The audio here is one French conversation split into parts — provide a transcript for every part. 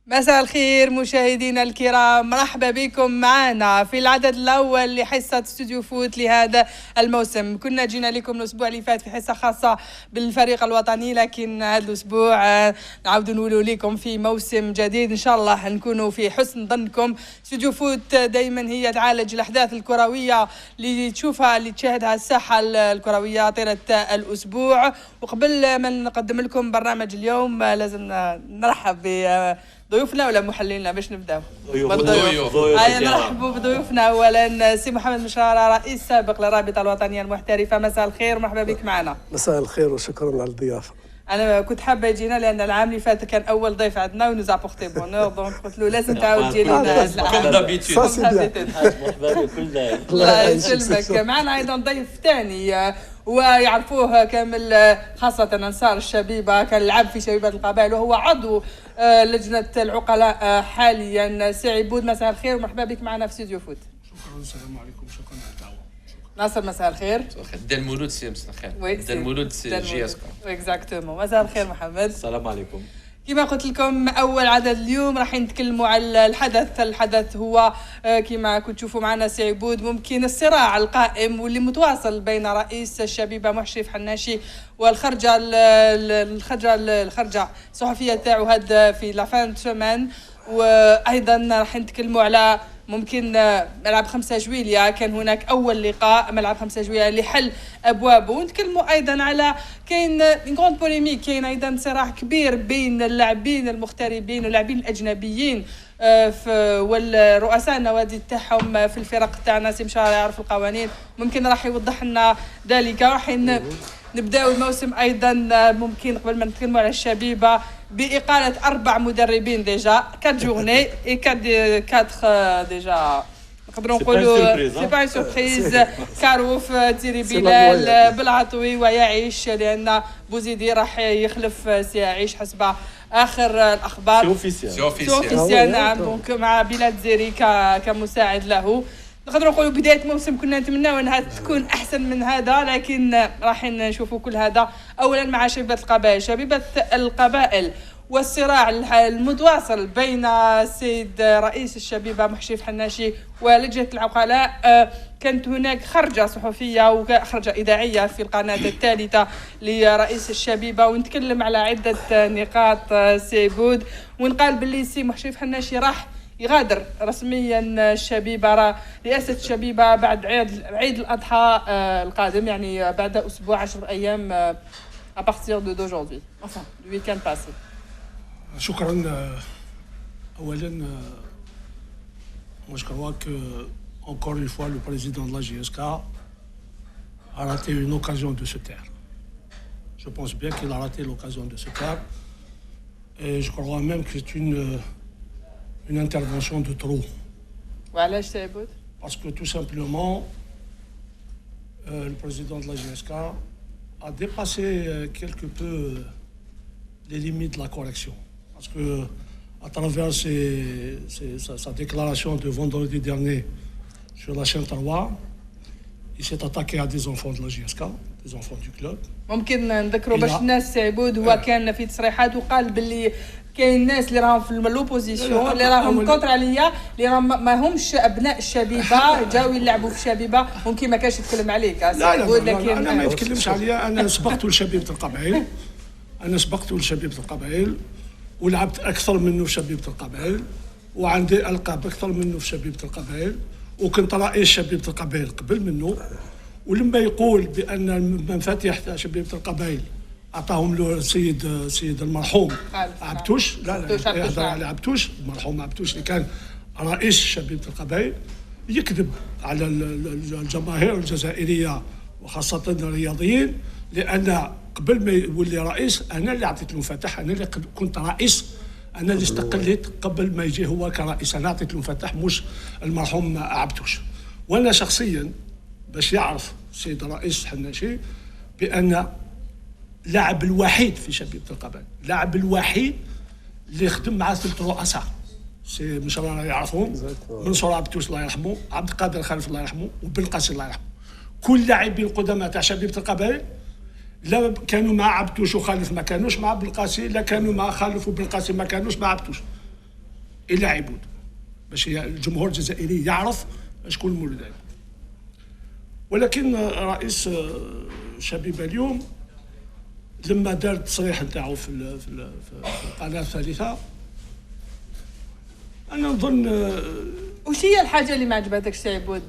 مساء الخير مشاهدينا الكرام، مرحبا بكم معنا في العدد الأول لحصة استوديو فوت لهذا الموسم. كنا جينا لكم الأسبوع اللي فات في حصة خاصة بالفريق الوطني، لكن هذا الأسبوع نعاود نقول لكم في موسم جديد إن شاء الله نكونوا في حسن ظنكم. استوديو فوت دائما هي تعالج الأحداث الكروية اللي تشوفها اللي تشاهدها الساحة الكروية طيلة الأسبوع. وقبل ما نقدم لكم برنامج اليوم لازم نرحب ضيوفنا ولا محللنا باش نبداو؟ ضيوف. نرحبوا بضيوفنا. اولا سي محمد مشارة، رئيس سابق للرابطه الوطنيه المحترفه، مساء الخير ومرحبا بك معنا. مساء الخير وشكرا على الضيافه. انا كنت حابه يجينا لان العام اللي فات كان اول ضيف عندنا ونوز ابورتي بونور، دونك قلت له لازم تعاود تجي لنا كوم دابيتود. مرحبا بكل ضيف. الله يسلمك. معنا ايضا ضيف ثاني ويعرفوه كامل خاصة أنصار الشبيبة، كان لعب في شبيبة القبائل وهو عضو لجنة العقلاء حاليا. سي عبود مساء الخير ومرحبا بك معنا في استوديو فوت. شكرا، السلام عليكم، شكرا على الدعوة. ناصر مساء الخير. ديال المولود سي مساء الخير. ديال المولود سي جي اس كو. اكزاكتومون. مساء الخير محمد. السلام عليكم. كما قلت لكم أول عدد اليوم راح نتكلموا على الحدث هو كما كنت تشوفوا معنا سي عبود، ممكن الصراع القائم واللي متواصل بين رئيس الشبيبة محشرف حناشي والخرجة الصحفية تاعو هاد في لافان سومان. وأيضا راح نتكلموا على ممكن ملعب 5 جويلية، كان هناك أول لقاء ملعب 5 جويلية اللي حل أبوابه. ونتكلموا أيضا على كاين غروند بوليميك، كاين أيضا صراع كبير بين اللاعبين المغتربين واللاعبين الأجنبيين والرؤساء النوادي تاعهم في الفرق تاعنا. سي مشارة يعرف القوانين، ممكن راح يوضح لنا ذلك. راح نبداو الموسم أيضا ممكن قبل ما نتكلموا على الشبيبة بإقالة 4 مدربين ديجا 4 جورني اي 4 ديجا نقدروا نقولوا سي با سوربريز. كاروف، تيري بلال، بالعطوي ويعيش، لأن بوزيدي راح يخلف سي يعيش حسب آخر الأخبار. سي اوفيسيال نعم. دونك مع بلال زيري كمساعد له. نقدروا نقولوا بداية موسم كنا نتمناو انها تكون احسن من هذا، لكن راح نشوفوا كل هذا اولا مع شبيبة القبائل والصراع المتواصل بين السيد رئيس الشبيبة محشرف حناشي ولجنة العقلاء. كانت هناك خرجة صحفية وخرجة إذاعية في القناة الثالثة لرئيس الشبيبة، ونتكلم على عدة نقاط سي بود. ونقال باللي سي محشرف حناشي راح يغادر رسميا الشبيبة، رئاسة الشبيبة بعد عيد الأضحى القادم، يعني بعد أسبوع 10 أيام à partir d'aujourd'hui, enfin du week-end passé. شكرا. أولا moi je crois que encore une fois le président de la JSK a raté une occasion de se taire. Je pense bien qu'il a raté l'occasion de se taire, et je crois même que c'est une intervention de trop. وعلاش سيبوت؟ Parce que tout simplement le président de la JSK a dépassé quelque peu les limites de la correction. Parce que à travers sa déclaration de vendredi dernier sur la chaîne 3, il s'est attaqué à des enfants de la JSK, des enfants du club. ممكن نذكروا باش الناس سيبود هو كان في تصريحات وقال باللي كاين الناس اللي راهم في اللوبوزيسيون اللي راهم كونتر عليا، اللي راهم ما همش ابناء الشبيبه جاوا يلعبوا في الشبيبه. ممكن ما كانش يتكلم عليك لكن انا ما يتكلمش عليا. انا سبقت لشبيبه القبائل، ولعبت اكثر منه في شبيبه القبائل، وعندي القاب اكثر منه في شبيبه القبائل، وكنت رئيس شبيبه القبائل قبل منه. ولما يقول بان المفاتيح تاع شبيبه القبائل اعطاهم له السيد المرحوم عبتوش، لا يهضر على عبتوش، المرحوم عبتوش اللي كان رئيس شبيبه القبائل، يكذب على الجماهير الجزائريه وخاصه الرياضيين. لان قبل ما يولي رئيس انا اللي عطيت له مفاتيح، انا اللي كنت رئيس، انا اللي استقليت قبل ما يجي هو كرئيس، انا عطيت له مفاتيح مش المرحوم عبتوش. وانا شخصيا باش يعرف السيد الرئيس حناشي بان اللاعب الوحيد في شبيبة القبائل، اللاعب الوحيد اللي خدم مع 3 رؤساء، سي مشرار يعرفهم، منصور عبتوش الله يرحمه، عبد القادر خلف الله يرحمه، وبن قاسم الله يرحمه. كل لاعبين القدماء تاع شبيبة القبائل لا كانوا مع عبتوش وخالف ما كانوش مع بن قاسم، لا كانوا مع خالف وبن قاسم ما كانوش مع عبتوش. اللاعبون باش الجمهور الجزائري يعرف شكون المولود هذا. ولكن رئيس شبيبه اليوم لما دار التصريح نتاعو في القناه الثالثه انا نظن وش هي الحاجه اللي ما عجبتكش سي عبود؟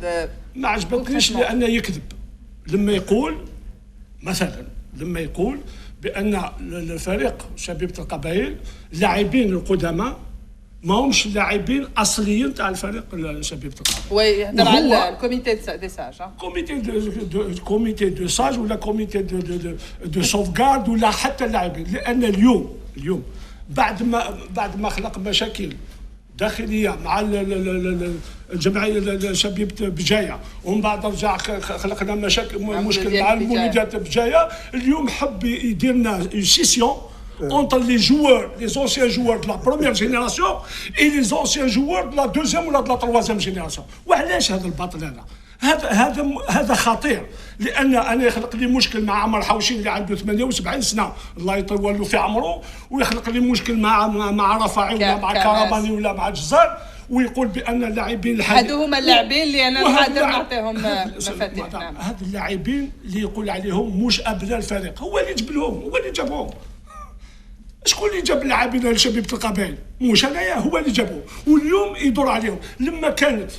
ما عجبتنيش لانه يكذب لما يقول مثلا بان الفريق شبيبه القبائل اللاعبين القدماء ما همش لاعبين اصليين تاع الفريق شبيبه القبائل. وي يهضر على الكوميتي دي ساج، كوميتي دو ساج ولا كوميتي دو سوفغارد ولا حتى اللاعبين، لان اليوم بعد ما خلق مشاكل داخليه مع الجمعيه شبيبه بجايه، ومن بعد رجع خلقنا مشاكل مشكل مع المولودات بجايه. اليوم حب يدير لنا سيسيون entre les joueurs, les anciens joueurs de la première génération et les anciens joueurs de la deuxième ou de la troisième génération. وعلاش هذا الباطل هذا خطير، لان انا يخلق لي مشكل مع عمر حوشين اللي عنده 78 سنه الله يطول له في عمره، ويخلق لي مشكل مع رفاعي ولا مع كرباني ولا مع جزار، ويقول بان اللاعبين الحاليين هادو هما اللاعبين اللي انا نقدر نعطيهم مفاتيح. نعم، هاد اللاعبين اللي يقول عليهم مش ابناء الفريق، هو اللي جاب لهم، هو اللي جابهم. شكون اللي جاب اللاعبين لشبيبه القبائل؟ مش انايا، هو اللي جابهم، واليوم يدور عليهم. لما كانت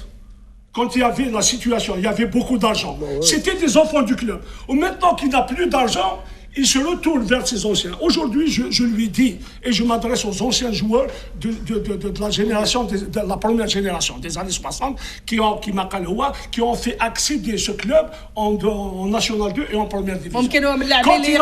quand il y avait la situation, il y avait beaucoup d'argent. C'était des enfants du club. Et maintenant qu'il n'a plus d'argent, il se retourne vers ses anciens. Aujourd'hui, je lui dis, et je m'adresse aux anciens joueurs de la génération, de la première génération, des années 60, qui ont fait accéder ce club en National 2 et en première division. Quand il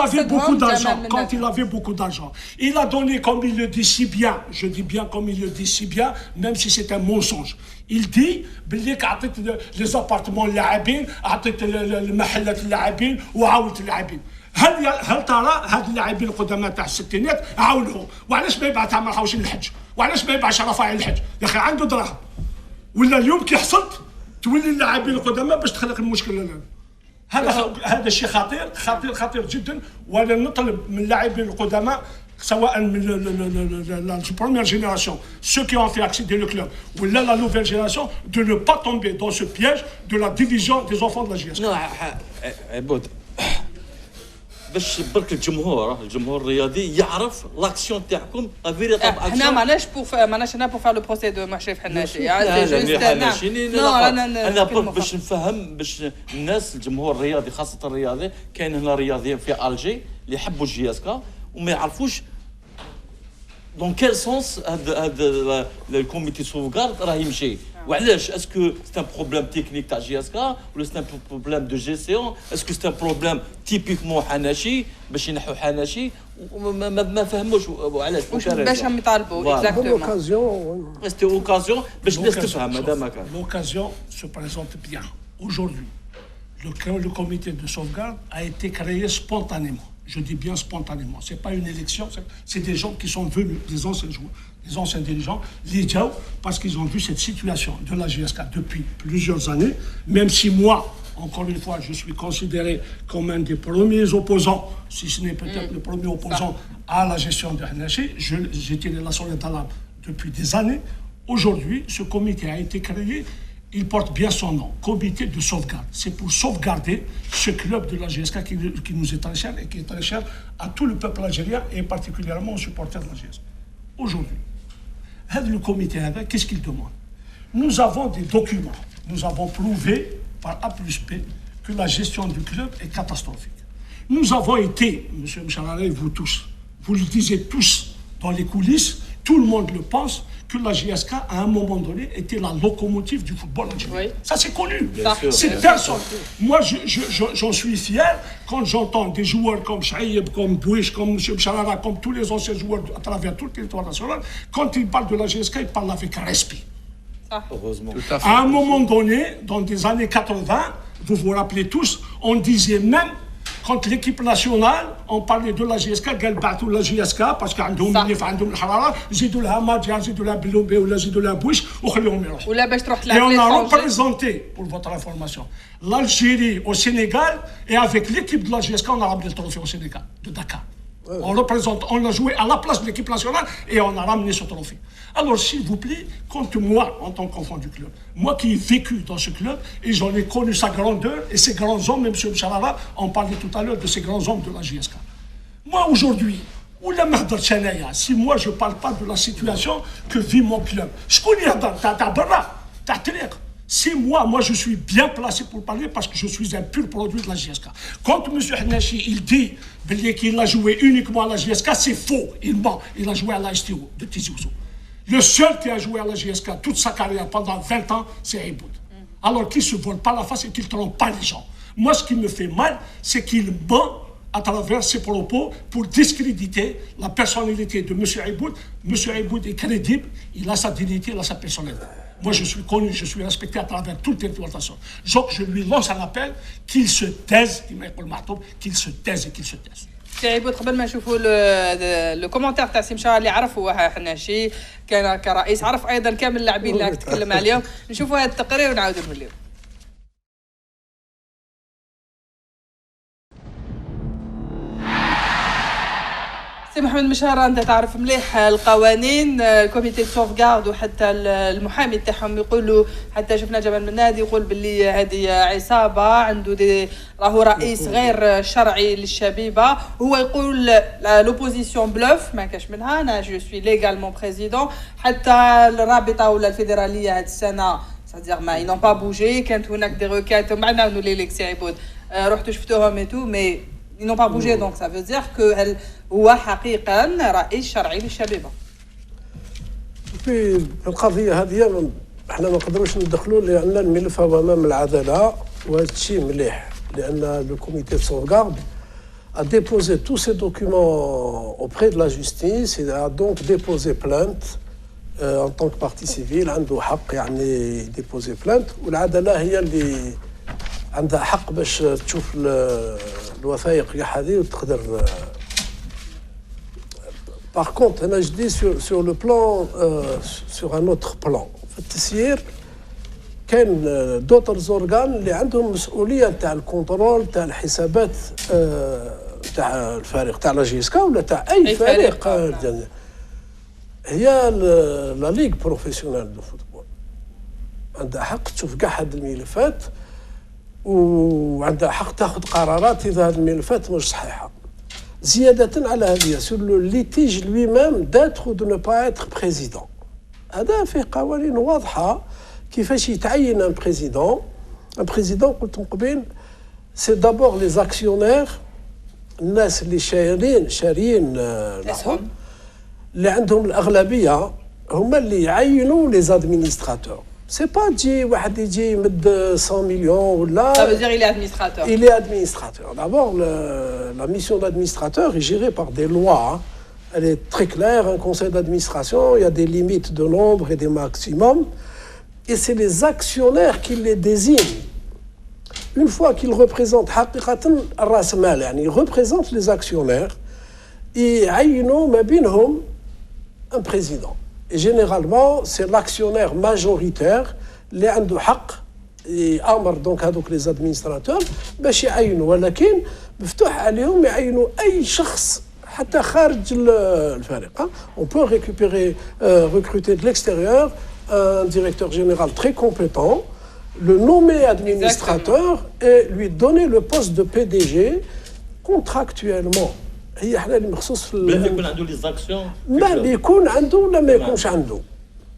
avait beaucoup d'argent, il a donné, comme il le dit si bien, je dis bien comme il le dit si bien, même si c'est un mensonge. Il dit بليك عطيت les appartements للاعبين، عطيت المحلات للاعبين وعاونت اللاعبين. هل ترى هاد اللاعبين القدماء تاع الستينات عاونهم؟ وعلاش ما يبعث عمر حوشي للحج؟ وعلاش ما يبعث رفاعي للحج؟ يا اخي عنده دراهم. ولا اليوم كي حصلت تولي اللاعبين القدماء باش تخلق المشكله. هذا الشيء خطير جدا، وانا نطلب من اللاعبين القدماء سواء من la première génération, ceux qui ont fait accéder le club, ou la nouvelle génération, de ne pas tomber dans ce piège de la division des enfants de la JSK. Non, عبود باش برك الجمهور الرياضي يعرف لاكسيون تاعكم غير طبعا احنا ماناش هنا بور فار لو بروسي دو محشيف حناشي. انا باش نفهم باش الناس الجمهور الرياضي خاصه الرياضي، كاين هنا رياضيين في الجي اللي يحبوا الجي اس كا وما يعرفوش دون كيل سونس هذا الكوميتي سوفغارد راه يمشي. وعلاش؟ اسكو سي ان بروبليم تكنيك تاع جي اس كا ولا سي ان بروبليم دو جيسيون؟ اسكو سي ان بروبليم تيبيكمون حناشي باش ينحوا حناشي؟ ما فهموش وعلاش باش هم يطالبوا اكزاكتومون. سيتي اوكازيون باش الناس تفهم. هذا ما كان لوكازيون سو بريزونت بيان. Aujourd'hui, le comité de sauvegarde a été créé spontanément. Je dis bien spontanément. Ce n'est pas une élection, c'est des gens qui sont venus, des anciens joueurs, des anciens dirigeants, les Djao, parce qu'ils ont vu cette situation de la GSK depuis plusieurs années, même si moi, encore une fois, je suis considéré comme un des premiers opposants, si ce n'est peut-être le premier opposant à la gestion de Hanachi. J'ai tiré la sonnette d'alarme depuis des années. Aujourd'hui, ce comité a été créé. Il porte bien son nom, comité de sauvegarde. C'est pour sauvegarder ce club de la GSK qui nous est très cher et qui est très cher à tout le peuple algérien et particulièrement aux supporters de la GSK. Aujourd'hui, le comité, qu'est-ce qu'il demande? Nous avons des documents. Nous avons prouvé par A plus B que la gestion du club est catastrophique. Nous avons été, M. Mchalare, vous tous, vous le disiez tous dans les coulisses, tout le monde le pense, que la GSK, à un moment donné, était la locomotive du football algérien. Oui. Ça, c'est connu. C'est personne. Moi, j'en suis fier quand j'entends des joueurs comme Chaïb, comme Bouich, comme M. Mchalala, comme tous les anciens joueurs à travers tout le territoire national, quand ils parlent de la GSK, ils parlent avec respect. Heureusement. À un moment donné, dans des années 80, vous vous rappelez tous, on disait même, quand l'équipe nationale, on parlait de la GSK, قال بعثوا la GSK parce qu'عندهم اللي عندهم الحراره زيدوا لها ماجيا زيدوا لها بلومبي ولا زيدوا لها بويش وخليهم يروحوا. ولا باش تروح Et on a représenté, pour votre information, l'Algérie au Sénégal et avec l'équipe de la GSK on a ramené le trophée au Sénégal, de Dakar. On a joué à la place de l'équipe nationale et on a ramené ce trophée. Alors, s'il vous plaît, quand moi, en tant qu'enfant du club, moi qui ai vécu dans ce club, et j'en ai connu sa grandeur, et ces grands hommes, même M. Mchalala, on parlait tout à l'heure de ces grands hommes de la JSK. Moi, aujourd'hui, si moi je ne parle pas de la situation que vit mon club, c'est moi je suis bien placé pour parler parce que je suis un pur produit de la JSK. Quand M. Hnachi, il dit qu'il a joué uniquement à la JSK, c'est faux, il ment, il a joué à la STO de Tizi Ouzou. Le seul qui a joué à la JSK toute sa carrière pendant 20 ans, c'est Aiboud. Alors qu'il ne se vole pas la face et qu'il ne trompe pas les gens. Moi, ce qui me fait mal, c'est qu'il ment à travers ses propos pour discréditer la personnalité de M. Aiboud. M. Aiboud est crédible, il a sa dignité, il a sa personnalité. Moi, je suis connu, je suis respecté à travers toute le territoire. Donc, je lui lance un appel qu'il se taise, qu'il se taise et qu'il se taise. سي عيبود قبل ما نشوفوا لو كومونتير تاع سي مشاري اللي عرفوا حناشي كان كرئيس عرف ايضا كامل اللاعبين اللي تكلم عليهم نشوفوا هذا التقرير ونعاودوا نوليو سي محمد مشارة انت تعرف مليح القوانين كوميتي سوفغارد وحتى المحامي تاعهم يقولوا حتى شفنا جمال منادي يقول باللي هذه عصابه عنده راهو رئيس غير شرعي للشبيبه هو يقول لوبوزيسيون بلوف ما كاش منها انا جو سوي ليغالمون بريزيدون حتى الرابطه ولا الفيدراليه هذه السنه c'est-à-dire ما ils n'ont pas bougé كانت هناك دي روكات معنا نولي لك سي عبود رحتوا شفتوهم ايتو مي ils n'ont pas bougé donc ça veut dire que هو حقيقة رئيس شرعي للشبيبة. في القضية هذه احنا ما نقدروش ندخلوا لأن الملف هو أمام العدالة وهذا الشيء مليح لأن le comité de sauvegarde a déposé tous ces documents auprès de la justice et a donc déposé plainte en tant que partie civile عنده حق يعني déposer plainte والعدالة هي اللي عندها حق باش تشوف الوثائق هذه وتقدر. Par contre, je dis sur le plan, sur un autre plan. في التسيير كان d'autres organes اللي عندهم مسؤولية تاع الكنترول تاع الحسابات تاع الفريق تاع لا جيسكا ولا تاع أي فريق. هي لا ليغ بروفيسيونيل دو فوتبول عندها حق تشوف كاع هاد الملفات وعندها حق تاخذ قرارات اذا هذه الملفات مش صحيحه. زياده على هذه سور لو ليتيج لوي ميم داتر دو نو با اتر بريزيدون. هذا فيه قوانين واضحه كيفاش يتعين ان بريزيدون. ان بريزيدون قلت من قبل سي دابور لي زاكسيونير الناس اللي شاريين لهم اللي عندهم الاغلبيه هما اللي يعينوا لي زادمينستراتور. C'est pas dit واحد يجي يمد 100 millions ولا. Ça veut dire il est administrateur. Il est administrateur. D'abord, la mission d'administrateur est gérée par des lois. Elle est très claire. Un conseil d'administration, il y a des limites de nombre et des maximums. Et c'est les actionnaires qui les désignent. Une fois qu'ils représentent حقيقة الرأس مال, يعني ils représentent les actionnaires, يعينوا ما بينهم un président. Et généralement, c'est l'actionnaire majoritaire اللي عنده حق يأمر دونك هذوك les administrateurs باش يعينوا ولكن مفتوح عليهم يعينوا أي شخص حتى خارج الفريق. On peut recruter de l'extérieur un directeur général très compétent, le nommer administrateur et lui donner le poste de PDG contractuellement. هي احنا اللي مخصوص في يكون عنده لي زاكسيون ما بيكون عنده ولا ما يكونش عنده.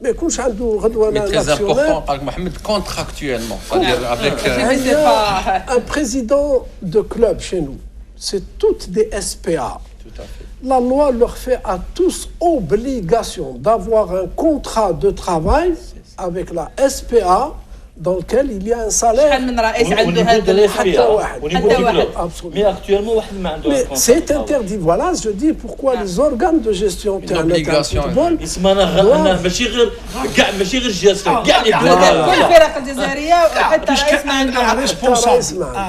ما يكونش عنده غدوه انا لاكسيونير. قال محمد كونتراكtuellement, c'est-à-dire avec un président de club chez nous, c'est toutes des SPA. Tout à fait. La loi leur fait à tous obligation d'avoir un contrat de travail avec la SPA dans lequel il y a un salaire. Mais actuellement, c'est interdit. Voilà, je dis pourquoi les organes de gestion une obligation.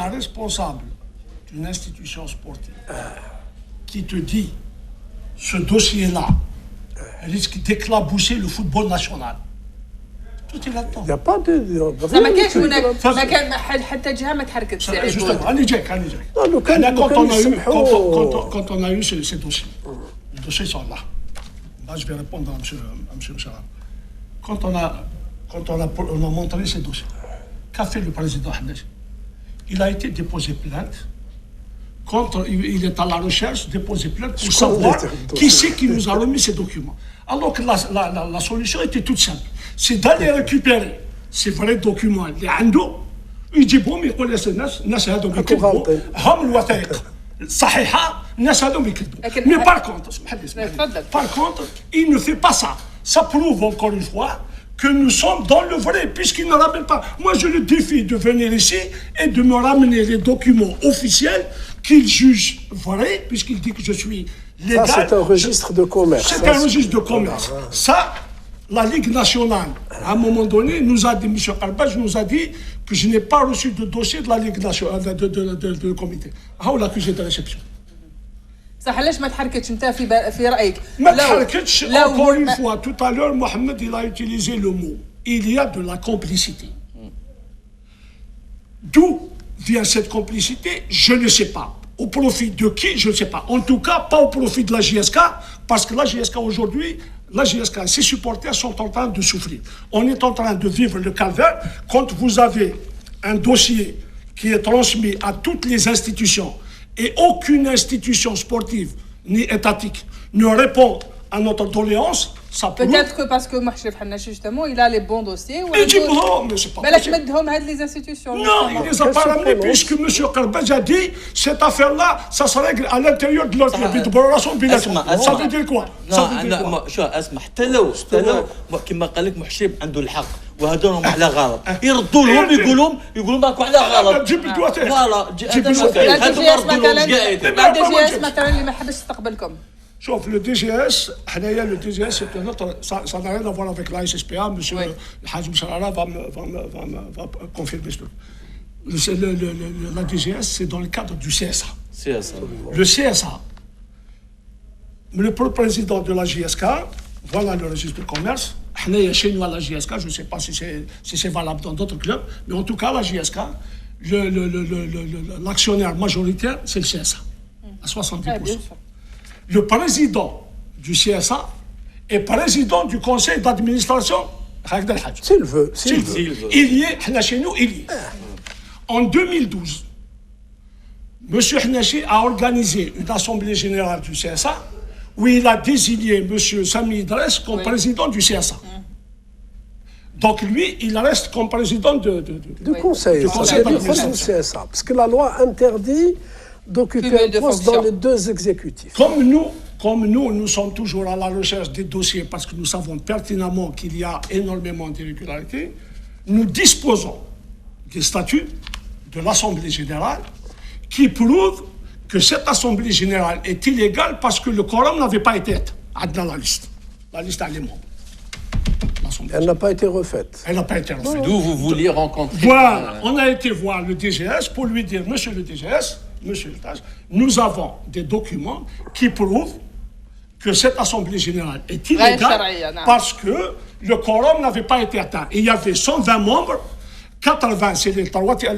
Un responsable d'une institution sportive qui te dit ce dossier-là risque d'éclabousser le football national. Tout est là-dedans. Il n'y a pas de... ما كانش هناك ما كان حتى جهه ما تحركتش سعيد بود. Justement, allez, Jack. Non, le cas, Quand on a eu ces dossiers, les dossiers sont là. Là, je vais répondre à M. Charab. Quand on a montré ces dossiers, qu'a fait le président Hanesh? Il a été déposé plainte. Il est à la recherche, déposé plainte pour savoir qui c'est qui nous a remis ces documents. Alors que la solution était toute simple. C'est d'aller récupérer ces vrais documents. Les عنده يجيبهم يقول الناس هذوم يكذبوا هم الوثائق صحيحة الناس هذوم يكذبوا. Mais par contre, il ne fait pas ça. Ça prouve encore une fois que nous sommes dans le vrai, puisqu'il ne ramène pas. Moi, je le défie de venir ici et de me ramener les documents officiels qu'il juge vrais, puisqu'il dit que je suis légal. Ça, c'est un registre de commerce. C'est un registre de commerce. Ça, la Ligue nationale, à un moment donné, nous a dit, M. Karbaj nous a dit que je n'ai pas reçu de dossier de la Ligue nationale, de comité. Ah, on l'a accusé de réception. صح علاش ما تحركتش انت في رايك ما تحركتش encore une fois tout à l'heure Mohamed il a utilisé le mot il y a de la complicité d'où vient cette complicité je ne sais pas au profit de qui je ne sais pas en tout cas pas au profit de la JSK parce que la JSK aujourd'hui ses supporters sont en train de souffrir on est en train de vivre le calvaire quand vous avez un dossier qui est transmis à toutes les institutions et aucune institution sportive ni étatique ne répond à notre doléance, ça peut... Peut-être que parce que Mahchef Hannachi, justement, il a les bons dossiers. Mais c'est pas mais là, je mets de les institutions. Non, il ne les a pas ramenés puisque M. Karbaj a dit cette affaire-là, ça se règle à l'intérieur de notre relation bilatérale. Ça veut dire quoi? لا شو اسمع حتى لو كما قال لك محشيب عنده الحق وهذول على غلط يردوا لهم يقولوا ماكو على غلط جيب الدواتير لا دي جي اس مثلا اللي ما حبش يستقبلكم شوف le DGS le DGS c'est un autre ça n'a rien à voir avec la SSPA monsieur le Haj Moussara va confirmer ce la DGS c'est dans le cadre du CSA. Le CSA le président de la JSK voilà le registre de commerce chez nous à la JSK je ne sais pas si c'est valable dans d'autres clubs mais en tout cas la JSK l'actionnaire majoritaire c'est le CSA à 70%. Le président du CSA est président du conseil d'administration. S'il veut. Il y est, chez nous, il y est. En 2012, M. Hnachi a organisé une assemblée générale du CSA où il a désigné M. Sami Idriss comme président du CSA. Donc lui, il reste comme président du conseil d'administration du CSA. Parce que la loi interdit d'occuper un poste dans les deux exécutifs. Comme nous sommes toujours à la recherche des dossiers parce que nous savons pertinemment qu'il y a énormément d'irrégularités, nous disposons des statuts de l'Assemblée générale qui prouvent que cette Assemblée générale est illégale parce que le quorum n'avait pas été dans la liste. La liste a les membres. Elle n'a pas été refaite. Elle n'a pas été refaite. D'où vous vouliez rencontrer. Voilà, on a été voir le DGS pour lui dire, monsieur le DGS, monsieur le DAS, nous avons des documents qui prouvent que cette Assemblée générale est illégale parce que le quorum n'avait pas été atteint. Il y avait 120 membres, 80 c'est les trois quarts,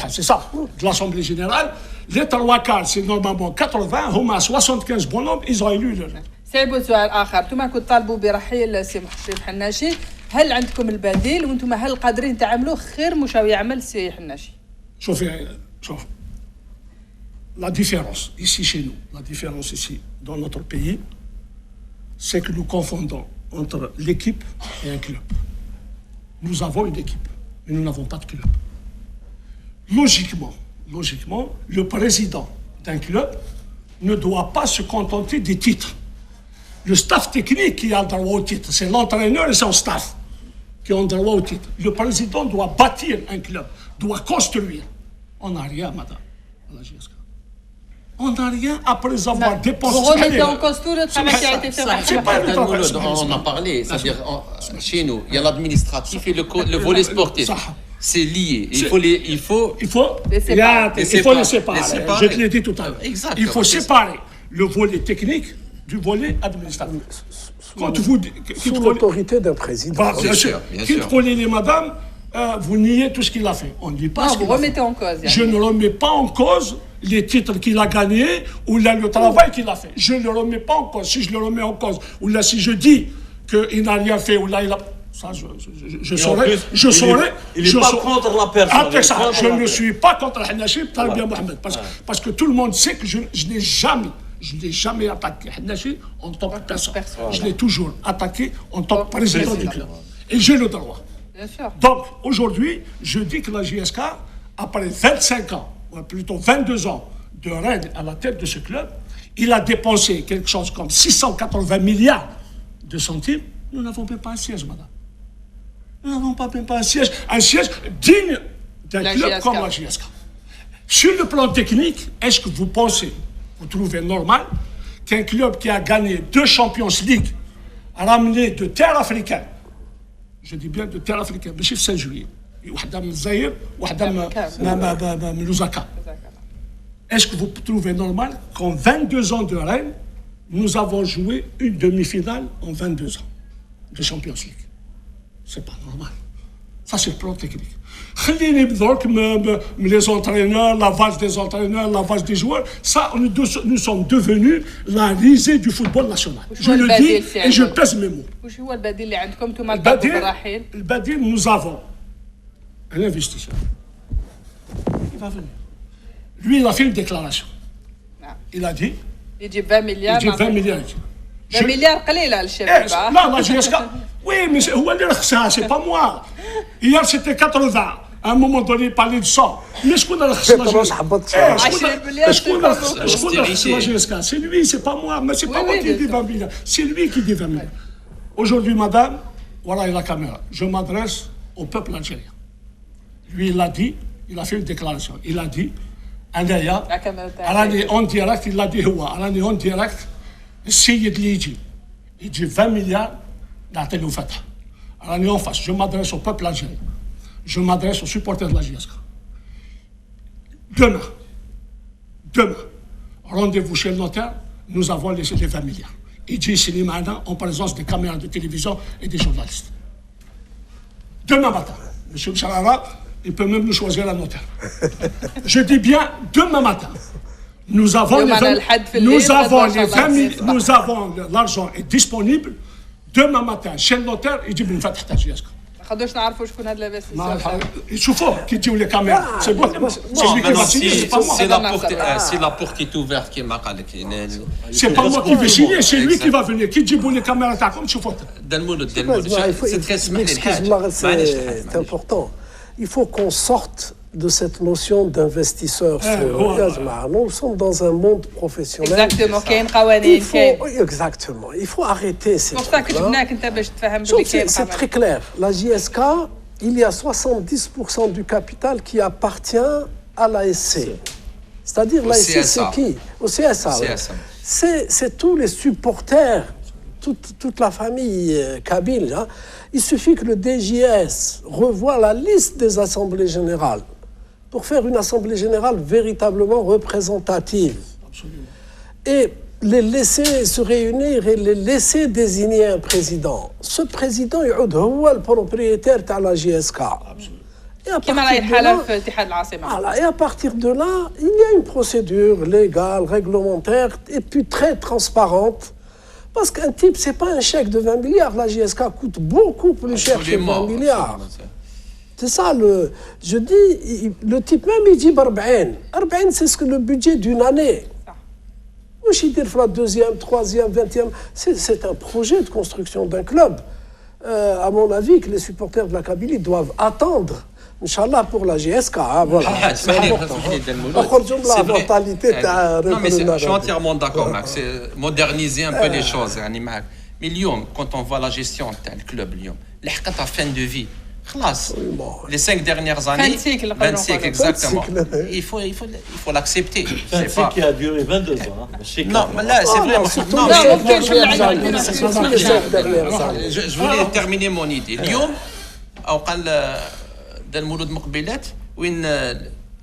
c'est ça, de l'Assemblée générale. Les trois quarts c'est normalement 80, هم 75 bonhommes, ils ont élu le سيبوا سؤال اخر انتم كنتوا طالبوا برحيل السي محشيب حناشي هل عندكم البديل وانتم هل قادرين تعملوا خير مش يعمل السي حناشي شوف la différence ici chez nous la différence ici dans notre pays c'est que nous confondons entre l'équipe et un club nous avons une équipe mais nous n'avons pas de club logiquement le président d'un club ne doit pas se contenter des titres. Le staff technique qui a le droit au titre, c'est l'entraîneur et son staff qui ont le droit au titre. Le président doit bâtir un club, doit construire. On n'a rien, madame, à la GSK. On n'a rien après avoir dépensé. Vous remettez en cause tout le travail qui a été fait. C'est pas le travail. On en a parlé, c'est-à-dire chez nous, il y a l'administratif et le volet sportif. C'est lié. Il faut les séparer. Je te l'ai dit tout à l'heure. Il faut séparer le volet technique du volet administratif. Quand vous sous l'autorité d'un président. Bah, bien sûr. Quitte les madame, vous niez tout ce qu'il a fait. On ne dit pas ce vous qu'il a remettez fait. en cause. Je ne remets pas en cause les titres qu'il a gagnés ou là, le travail qu'il a fait. Je ne le remets pas en cause. Si je le remets en cause, ou là, si je dis qu'il n'a rien fait, ou là, il a... Ça, je saurais. Il n'est pas contre la personne. Je ne suis pas contre Hanachi, bien Mohamed. Parce que tout le monde sait que je n'ai jamais attaqué Hanachi en tant que personne. Je l'ai toujours attaqué en tant que président du club. Et j'ai le droit. Bien sûr. Donc, aujourd'hui, je dis que la JSK, après 25 ans, ou plutôt 22 ans de règne à la tête de ce club, il a dépensé quelque chose comme 680 milliards de centimes. Nous n'avons même pas un siège, madame. Nous n'avons même pas un siège digne d'un club comme la JSK. Sur le plan technique, est-ce que vous pensez, vous trouvez normal qu'un club qui a gagné 2 Champions League, ramené de terre africaine, je dis bien de terre africaine, mais c'est 5 juillet, وحده من الجزائر وحده من لوزاكا. Est-ce que vous trouvez normal qu'en 22 ans de règne, nous avons joué une demi-finale en 22 ans de Champions League? C'est pas normal. Ça, c'est le plan technique. خليني بدرك les entraîneurs, la vache des entraîneurs, la vache des joueurs, ça, nous sommes devenus la risée du football national. Je le dis et je pèse mes mots. وش هو البديل اللي عندكم انتم البديل الرحيل؟ البديل, nous avons un investisseur. Il va venir. Lui, il a fait une déclaration. Il a dit... يجيب 20 مليار. يجيب 20 مليار. 20 مليار قليلة للشباب. لا JSK. Oui, mais هو اللي رخصها, c'est pas moi. Hier, c'était 80. À un moment donné, il parlait de 100. Mais شكون رخص la JSK? C'est lui, c'est pas moi. Mais c'est pas moi qui dis 20 milliards. C'est lui qui dit 20 milliards. Aujourd'hui, madame, voilà la caméra. Je m'adresse au peuple algérien. Lui, il a dit, il a fait une déclaration. Il a dit, أنايا راني اون ديريكت, il l'a dit هو, راني اون ديريكت, السيد اللي يجي 20 مليار نعطي له فتحه. راني اون فاس. Je m'adresse au peuple algérien. Je m'adresse aux supporters de la JSK. Demain, rendez-vous chez le notaire, nous avons laissé les 20 milliards. يجي يسلي معنا en présence des caméras de télévision et des journalistes. Demain matin, M. Mcharara, il peut même nous choisir un notaire. Je dis bien demain matin. Nous avons l'argent est disponible. Demain matin, chez le notaire, il dit من فتح تاع JSK. ما خدوش نعرفوا شكون هذا الانفستيسور. يشوفوه كي تجيو لي كاميرا. C'est lui qui va signer, c'est pas moi. Si la porte est ouverte, كما قال لك. C'est pas moi qui vais signer, c'est lui qui va venir. كي تجيبوا لي كاميرا تاعكم تشوفوا. C'est important. Il faut qu'on sorte de cette notion d'investisseur. Nous sommes dans un monde professionnel. Exactement, كاين قوانين كاين. Exactement. Il faut arrêter ces trucs-là. C'est très clair. La JSK, il y a 70% du capital qui appartient à l'ASC. C'est-à-dire l'ASC, c'est qui? Au CSA. C'est tous les supporters, toute la famille kabyle. Hein. Il suffit que le DJS revoie la liste des assemblées générales pour faire une assemblée générale véritablement représentative. Absolument. Et les laisser se réunir et les laisser désigner un président. Ce président est le propriétaire de la JSK. Et à partir de là, il y a une procédure légale, réglementaire et puis très transparente. Parce qu'un type, c'est pas un chèque de 20 milliards. La JSK coûte beaucoup plus cher que 20 milliards. C'est ça, je dis, le type même, il dit 40. 40, c'est ce que le budget d'une année. La deuxième, troisième, 20e, c'est un projet de construction d'un club. À mon avis, que les supporters de la Kabylie doivent attendre. Inch'Allah pour la JSK. Voilà. C'est important. Non, mais je suis entièrement d'accord, Max. C'est moderniser un peu les choses. Mais Lyon, quand on voit la gestion du club Lyon, la fin de vie. Les 5 dernières années, 20 cycles, exactement. Il faut l'accepter. C'est pas qui a duré 22 ans. Non, mais là, c'est vrai. Je voulais terminer mon idée. Lyon,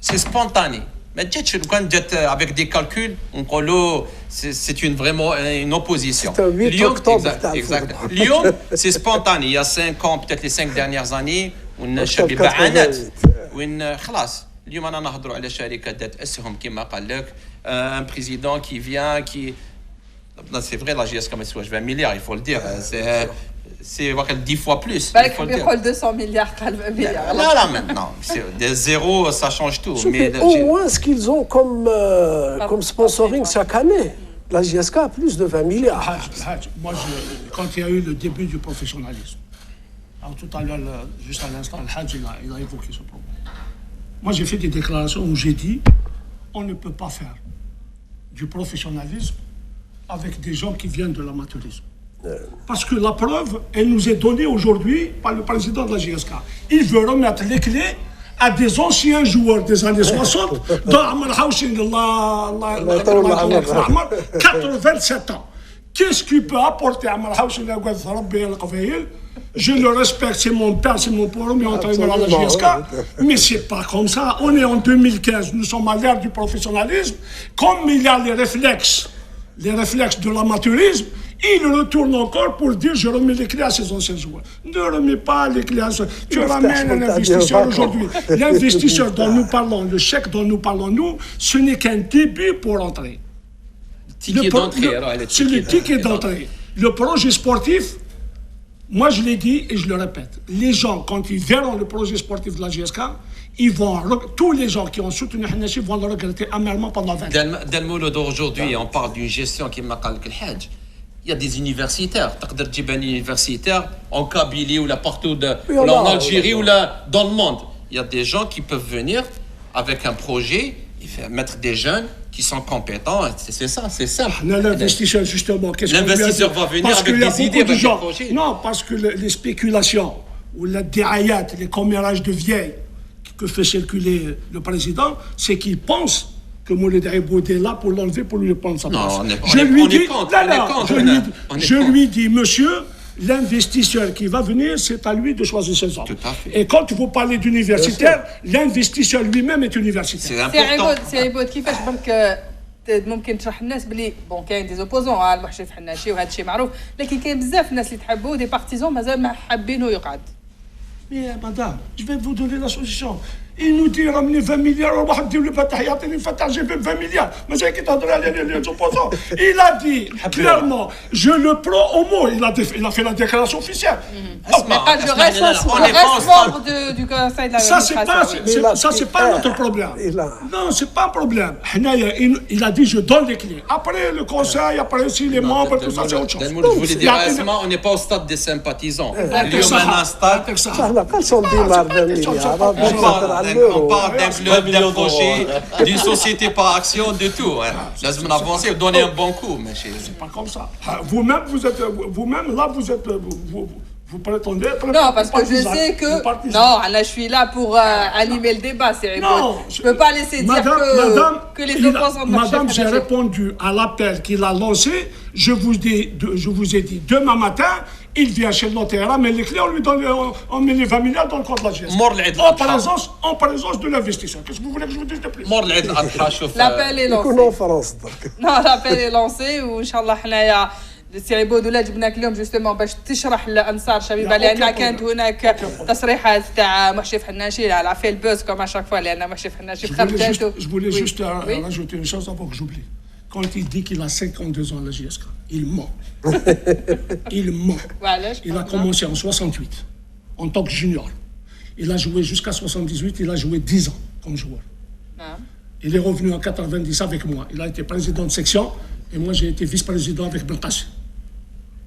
c'est spontané. ما تجيش كان جات avec des calculs نقولوا c'est une vraiment une opposition. C'est un 8 octobre. Exact. اليوم c'est spontané. Il y a 5 ans peut-être les 5 dernières années وين الشباب عانت وين خلاص اليوم انا نهضروا على شركه ذات اسهم كما قال لك un président qui vient qui c'est vrai la GSK ما تسواش 20 milliards il faut le dire c'est 10 fois plus. بالك بيقول 200 مليار قال 20 مليار. Là maintenant, des zéros, ça change tout. Mais au moins ce qu'ils ont comme sponsoring chaque année. La GSK a plus de 20 milliards. Moi, quand il y a eu le début du professionnalisme, alors tout à l'heure, juste à l'instant, le Hadj, il a évoqué ce problème. Moi, j'ai fait des déclarations où j'ai dit on ne peut pas faire du professionnalisme avec des gens qui viennent de l'amateurisme. Parce que la preuve, elle nous est donnée aujourd'hui par le président de la GSK. Il veut remettre les clés à des anciens joueurs des années 60, dans Amr Haouchin, 87 ans. Qu'est-ce qu'il peut apporter Amr Haouchin? Je le respecte, c'est mon père, c'est mon premier entraîneur à la GSK, mais c'est pas comme ça. On est en 2015, nous sommes à l'ère du professionnalisme. Comme il y a les réflexes de l'amateurisme, il retourne encore pour dire je remets les clés à ces anciens joueurs. Ne remets pas les clés à ceux. Tu ramènes un investisseur aujourd'hui. L'investisseur dont nous parlons, le chèque dont nous parlons, nous, ce n'est qu'un début pour entrer. C'est le ticket d'entrée. Le projet sportif, moi je l'ai dit et je le répète, les gens, quand ils verront le projet sportif de la GSK, tous les gens qui ont soutenu Hanachi vont le regretter amèrement pendant 20 ans. Dans le monde d'aujourd'hui, on parle d'une gestion qui m'a dit le Hadj. Il y a des universitaires. Tu peux dire un universitaire en Kabylie ou là partout, en Algérie ou là dans le monde. Il y a des gens qui peuvent venir avec un projet et mettre des jeunes qui sont compétents. C'est ça, c'est simple. L'investisseur, justement, qu'est-ce qu'on L'investisseur va venir avec des idées, avec des projets. Non, parce que les spéculations ou la déraillade, les commérages de vieilles que fait circuler le président, c'est qu'il pense que Mouled Aïboud est là pour l'enlever, pour lui prendre sa place. Je lui dis, monsieur, l'investisseur qui va venir, c'est à lui de choisir ses hommes. Tout à fait. Et quand vous parlez d'universitaire, l'investisseur lui-même est universitaire. C'est important. سي عبود كيفاش برك ممكن تشرح الناس بلي بون كاين دي زوبوزون على المحشي في حناشي وهذا الشيء معروف لكن كاين بزاف الناس اللي تحبوا دي بارتيزون مازال ما حابينه يقعد. Mais madame, je vais vous donner la solution. Il nous dit ramenez 20 milliards, on va dire le Fatah, j'ai fait 20 milliards. Mais c'est qui t'a donné les opposants. Il a dit clairement, je le prends au mot. Il a fait la déclaration officielle. Mais pas je reste membre du conseil de la Ça, c'est pas notre problème. Non, c'est pas un problème. Il a dit je donne les clés. Après le conseil, après aussi les membres, tout ça, c'est autre chose. Je voulais dire, on n'est pas au stade des sympathisants. Il y a un stade. On parle d'un club, d'un projet, d'une société par action, de tout. Là, on avance et donner un bon coup. C'est pas comme ça. Vous-même, vous prétendez être... Non, parce que je sais que... Non, là, je suis là pour animer le débat. Non, je ne peux pas laisser dire que les opposants... Madame, j'ai répondu à l'appel qu'il a lancé. Je vous ai dit, demain matin, il vient chez le notaire, mais les clés, on met les 20 milliards dans le compte de la GSK. En présence de l'investisseur. Qu'est-ce que vous voulez que je vous dise de plus? L'appel est lancé. Non, l'appel est lancé, وإن حنايا سي عبود ولا جبناك اليوم جوستومون باش تشرح لانصار شبيبه لان كانت هناك تصريحات تاع محشي حناشي على في البوز كما شاك فوا لان محشي حناشي خرجته. Je voulais juste rajouter une chose avant que j'oublie. Quand il dit qu'il a 52 ans à la GSK, il ment. Il ment. Il a commencé en 68 en tant que junior. Il a joué jusqu'à 78, il a joué 10 ans comme joueur. Il est revenu en 90 avec moi. Il a été président de section et moi j'ai été vice-président avec Belkacem.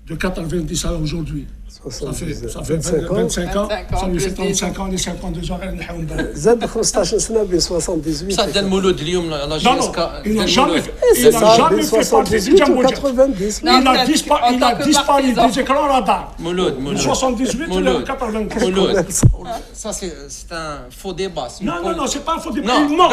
De 90 à aujourd'hui. Ça fait 25 ans. Ça lui fait 35 ans, les 52 ans. زاد 15 سنه بين 78 Ça donne Mouloud اليوم la GSK. Il n'a jamais fait partie du Djamboudja. Il a disparu des écrans radars. Mouloud. 78 et 90. Ça c'est un faux débat. Non, c'est pas un faux débat. Il ment.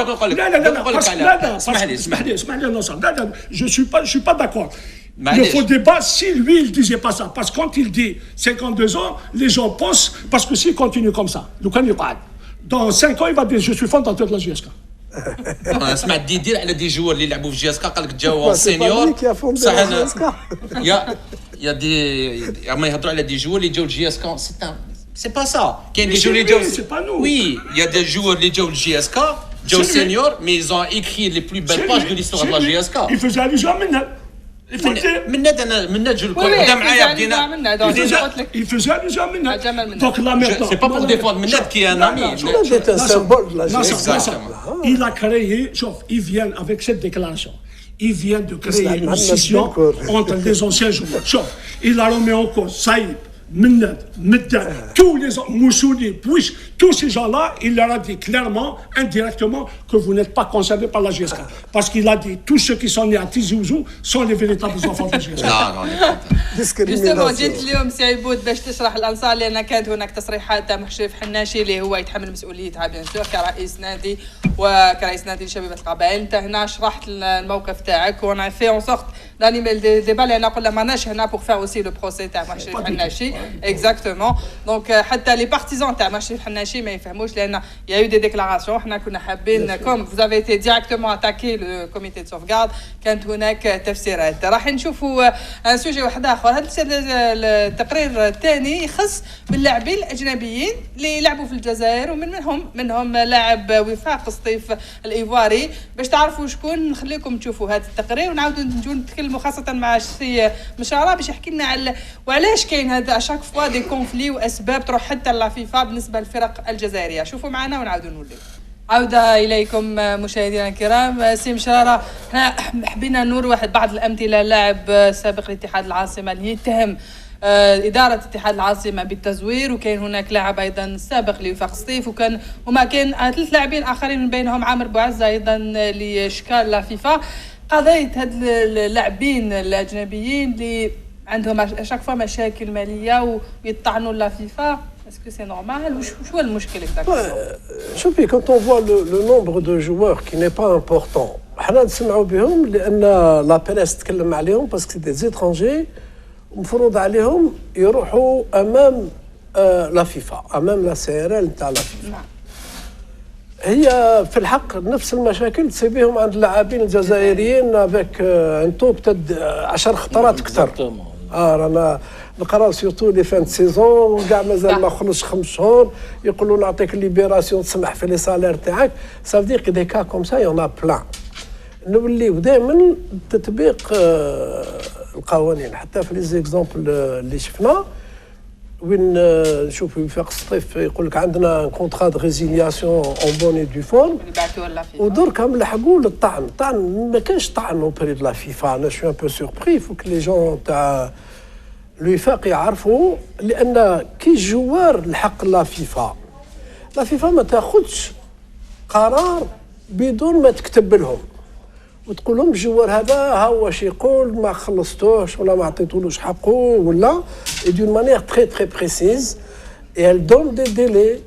Je suis pas d'accord. Le faux débat, si lui, il ne disait pas ça. Parce que quand il dit 52 ans, les gens pensent, parce que s'il continue comme ça, dans 5 ans, il va dire je suis fondateur de la GSK. انا سمعت ديدير على دي جوار اللي لعبوا في جي اس كا قال لك جاو سينيور بصح يا دي ما يهضروا على دي جوار اللي جاو جي اس كا سي با سا كاين دي جوار اللي جاو وي يا دي جوار اللي جاو جي اس كا جاو سينيور مي ايزون ايكري لي بلو بيل باج دو ليستوار دو لا جي اس كا يفوز اليجا منها من جو الكل بدا معايا بدينا يفوز اليجا منها دونك لا ميرتون سي با بور ديفوند من كي ان امي C'est un symbole de la gestion. Il a créé, sauf, ils viennent avec cette déclaration. Il vient de créer une scission entre les anciens joueurs. Sauf, il a remis en cause Saïd, Mennad, Medda, tous les Moussouli, Pouish, tous ces gens-là, il leur a dit clairement, indirectement, que vous n'êtes pas concernés par la GSK. Parce qu'il a dit, tous ceux qui sont nés à Tizi Ouzou sont les véritables enfants de la GSK. جوستومون جيت اليوم سي عبود باش تشرح الانصار لان كانت هناك تصريحات تاع محشرف حناشي اللي هو يتحمل مسؤوليتها بيان سور كرئيس نادي وكرئيس نادي لشبيبه القبائل. انت هنا شرحت الموقف تاعك وانا في اون سورت دانيميل ديبا لان قلنا ماناش هنا بور فار اوسي لو بروسي تاع محشرف حناشي اكزاكتومون. دونك حتى لي بارتيزون تاع محشرف حناشي ما يفهموش لان يا يو دي ديكلاراسيون حنا كنا حابين كوم فوز افي تي ديريكتومون اتاكي لو كوميتي دو سوفغارد كانت هناك تفسيرات. راح نشوفوا ان سوجي واحد اخر. هذا التقرير الثاني يخص باللاعبين الاجنبيين اللي لعبوا في الجزائر ومنهم لاعب وفاق قسطيف الايفواري. باش تعرفوا شكون نخليكم تشوفوا هذا التقرير ونعاودوا نجوا نتكلموا خاصه مع السي مشاره باش يحكي لنا على وعلاش كاين هذا اشاك فوا دي كونفلي واسباب تروح حتى لافيفا بالنسبه للفرق الجزائريه. شوفوا معنا ونعاودوا نولي. عودة إليكم مشاهدينا الكرام. سي مشارة احنا حبينا نور بعض الأمثلة. لاعب سابق لاتحاد العاصمة اللي يتهم إدارة اتحاد العاصمة بالتزوير وكان هناك لاعب أيضا سابق لوفاق سطيف وما كان 3 لاعبين آخرين من بينهم عامر بوعزة أيضا لإشكال لافيفا. قضية هاد اللاعبين الأجنبيين اللي عندهم أشاك فوا مشاكل مالية ويطعنوا لافيفا. Est-ce que c'est normal ou شو المشكلة شوفي quand on voit le nombre de joueurs qui n'est pas important حنا نسمعوا بهم لأن لا بريس تكلم عليهم parce que des étrangers مفروض عليهم يروحوا أمام لا فيفا أمام لا سي ار ال تاع لا فيفا. هي في الحق نفس المشاكل تسيبيهم عند اللاعبين الجزائريين افيك انتو بتد 10 خطرات اكثر. رانا نقراو سيرتو لي فان سيزون كاع مازال ما خلصش 5 شهور يقولوا نعطيك ليبيراسيون تسمح في لي سالير تاعك. سافدير كو دي كا كوم سا يون ا بلان. نوليو دائما تطبيق القوانين حتى في لي زيكزامبل اللي شفنا وين نشوفوا وفاق سطيف يقول لك عندنا كونترا دو ريزيلياسيون اون بوني دو فورم ودركا ملحقوا للطعن. طعن ما كانش طعن اوبري دو لا فيفا. انا شوي ان بو سوربري فوك لي جون تاع الوفاق يعرفوا لان كي جوار الحق لا فيفا ما تاخذش قرار بدون ما تكتب لهم وتقول لهم الجوار هذا ها هو واش يقول ما خلصتوش ولا ما عطيتولوش حقه ولا دون مانيير تري تري بريسيز et elle donne des délais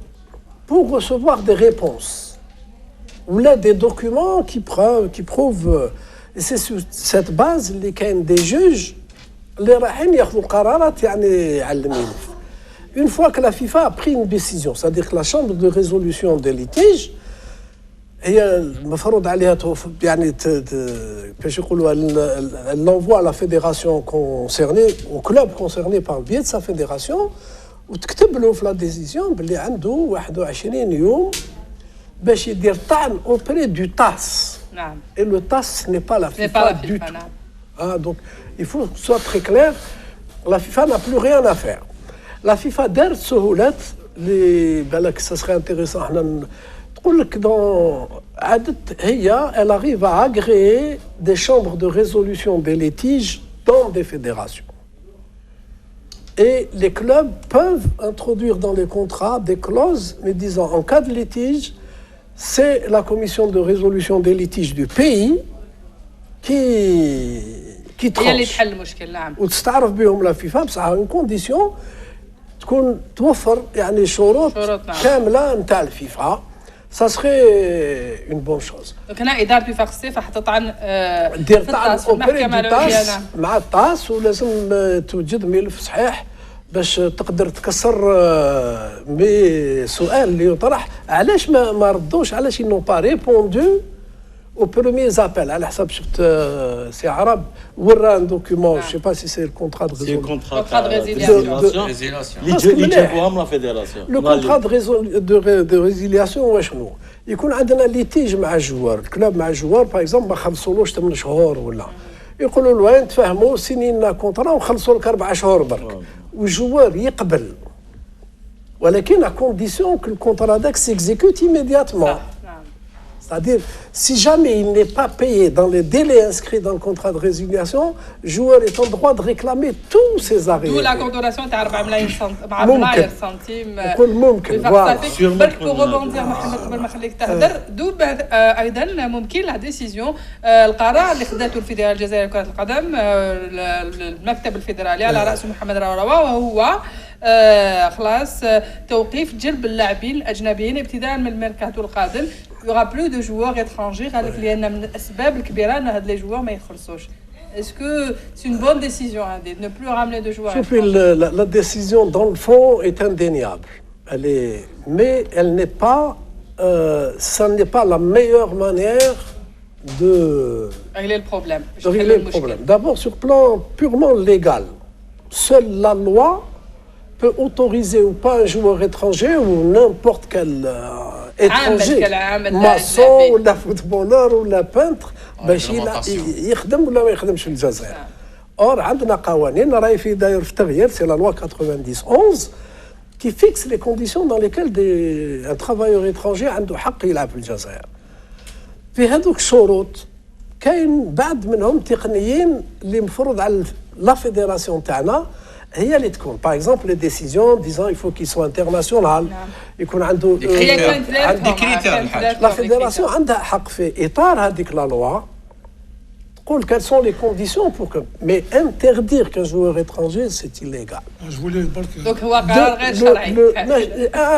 pour recevoir des réponses ولا des documents qui prouvent et c'est sur cette base اللي كاين des juges اللي رايحين ياخذوا قرارات يعني علمين. Une fois que la FIFA a pris une décision, c'est-à-dire que la chambre de résolution des litiges هي المفروض عليها يعني باش يقولوا l'envoie à la fédération concernée au club concerné par le biais de sa fédération وتكتب له في لا ديسيزيون باللي عنده 21 يوم باش يدير طعن auprès du TAS. نعم. Et le TAS n'est pas la FIFA du tout. Donc il faut que ce soit très clair. La FIFA n'a plus rien à faire. La FIFA دارت سهولات اللي بالك ça serait intéressant احنا تقول لك dans عادت هي elle arrive à agréer des chambres de résolution des litiges dans des fédérations. Et les clubs peuvent introduire dans les contrats des clauses mais disant en cas de litige c'est la commission de résolution des litiges du pays qui tranche. هي اللي تحل المشكل. نعم. وتستعرف بهم لا فيفا بصح اون كونديسيون تكون توفر يعني شروط كامله نتاع الفيفا. Ça serait une bonne chose. Donc هنا إدارة وفاق سطيف راح تطعن دير طعن اوبري دو تاس مع التاس ولازم توجد ملف صحيح باش تقدر تكسر مي سؤال اللي يطرح علاش ما ردوش علاش ils n'ont pas répondu aux premiers appels على حسب شفت سي عرب ورا ان دوكيومون جو سي با سي سي الكونترا دو ريزيلاسيون اللي جابوهم لا فيدراسيون. لو كونترا دو ريزيلياسيون واش شنو يكون عندنا ليتيج مع الجوار الكلوب مع الجوار باغ اكزومبل ما خلصولوش 8 شهور ولا يقولوا له وين تفاهموا سنين كونترا وخلصوا لك 4 شهور برك والجوار يقبل ولكن à condition que le contrat d'Aix s'exécute immédiatement. C'est-à-dire, si jamais il n'est pas payé dans les délais inscrits dans le contrat de résiliation, le joueur est en droit de réclamer tous ses arrêts. D'où la condamnation de 4 ملاير سنتيم. كل ممكن. Voilà. برك pour rebondir محمد قبل ما خليك تهدر دو ايضا ممكن لا ديسيزيون القرار اللي خدته الفيدراليه الجزائريه لكره القدم المكتب الفيدرالي على راس محمد راوراوا وهو خلاص توقيف جلب اللاعبين الاجنبيين ابتداء من الميركاتو القادم. Il n'y aura plus de joueurs étrangers قال لك لان من الاسباب الكبيره ان هاد لي جوار ما يخلصوش. Est-ce que c'est une bonne décision de ne plus ramener de joueurs? La décision dans le fond est indéniable. Mais elle n'est pas ça n'est pas la meilleure manière de régler le problème. D'abord sur plan purement légal. Seule la loi peut autoriser ou pas un joueur étranger ou n'importe quel étranger, maçon ou la footballeur ou la peintre باش يخدم ولا ما يخدمش في الجزائر. اور عندنا قوانين راهي في داير في تغيير سي لا لوا 90 qui fixe les conditions dans lesquelles un travailleur étranger عنده حق يلعب في الجزائر. في هذوك الشروط كاين بعض منهم تقنيين اللي مفروض على لا فيدراسيون تاعنا هي اللي تكون باغ اكزومبل لي ديسيزيون ديزون il faut qu'il soit international يكون عنده لا فيدراسيون عندها حق في اطار هذيك لا لوا تقول quelles sont les conditions pour que mais interdire qu'un joueur étranger c'est illégal. Donc هو قرار غير شرعي.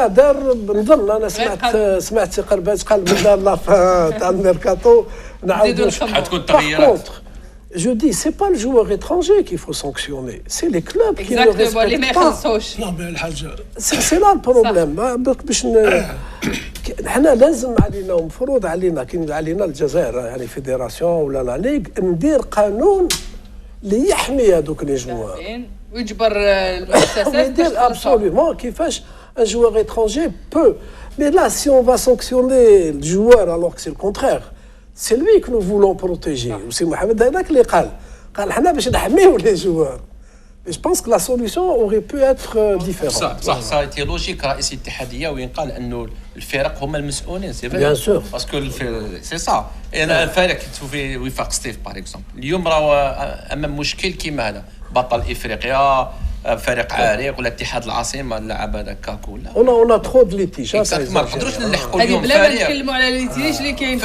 دار نظن انا سمعت سي قرباج قال من دار لا تاع الميركاتو نعاودوا حتكون تغييرات. Je dis, c'est pas le joueur étranger qu'il faut sanctionner, c'est les clubs qui ne respectent pas. C'est là le problème. احنا لازم علينا ومفروض علينا كي علينا الجزائر يعني فيدراسيون ولا لا ليغ ندير قانون اللي يحمي هذوك لي جوار ويجبر المؤسسات absolument كيفاش un joueur étranger peut. Mais là, si on va sanctionner le joueur alors que c'est le contraire, c'est lui que nous voulons protéger. C'est Mohamed Hanak qui قال حنا باش نحميو لي جوار. Je pense que la solution aurait pu être différente. Ça a été logique رئيس الاتحادية وين قال انه الفرق هما المسؤولين سي بيان سور باسكو سي سا انا الفرق تشوفي وفاق ستيف باغ اكزومبل اليوم راهو امام مشكل كيما هذا بطل افريقيا فريق عريق ولا اتحاد العاصمه اللاعب هذا كاكو ولا اون ترو دو ليتيج ما نقدروش نلحقوا اليوم بلا ما نتكلموا على الليتيج اللي كاين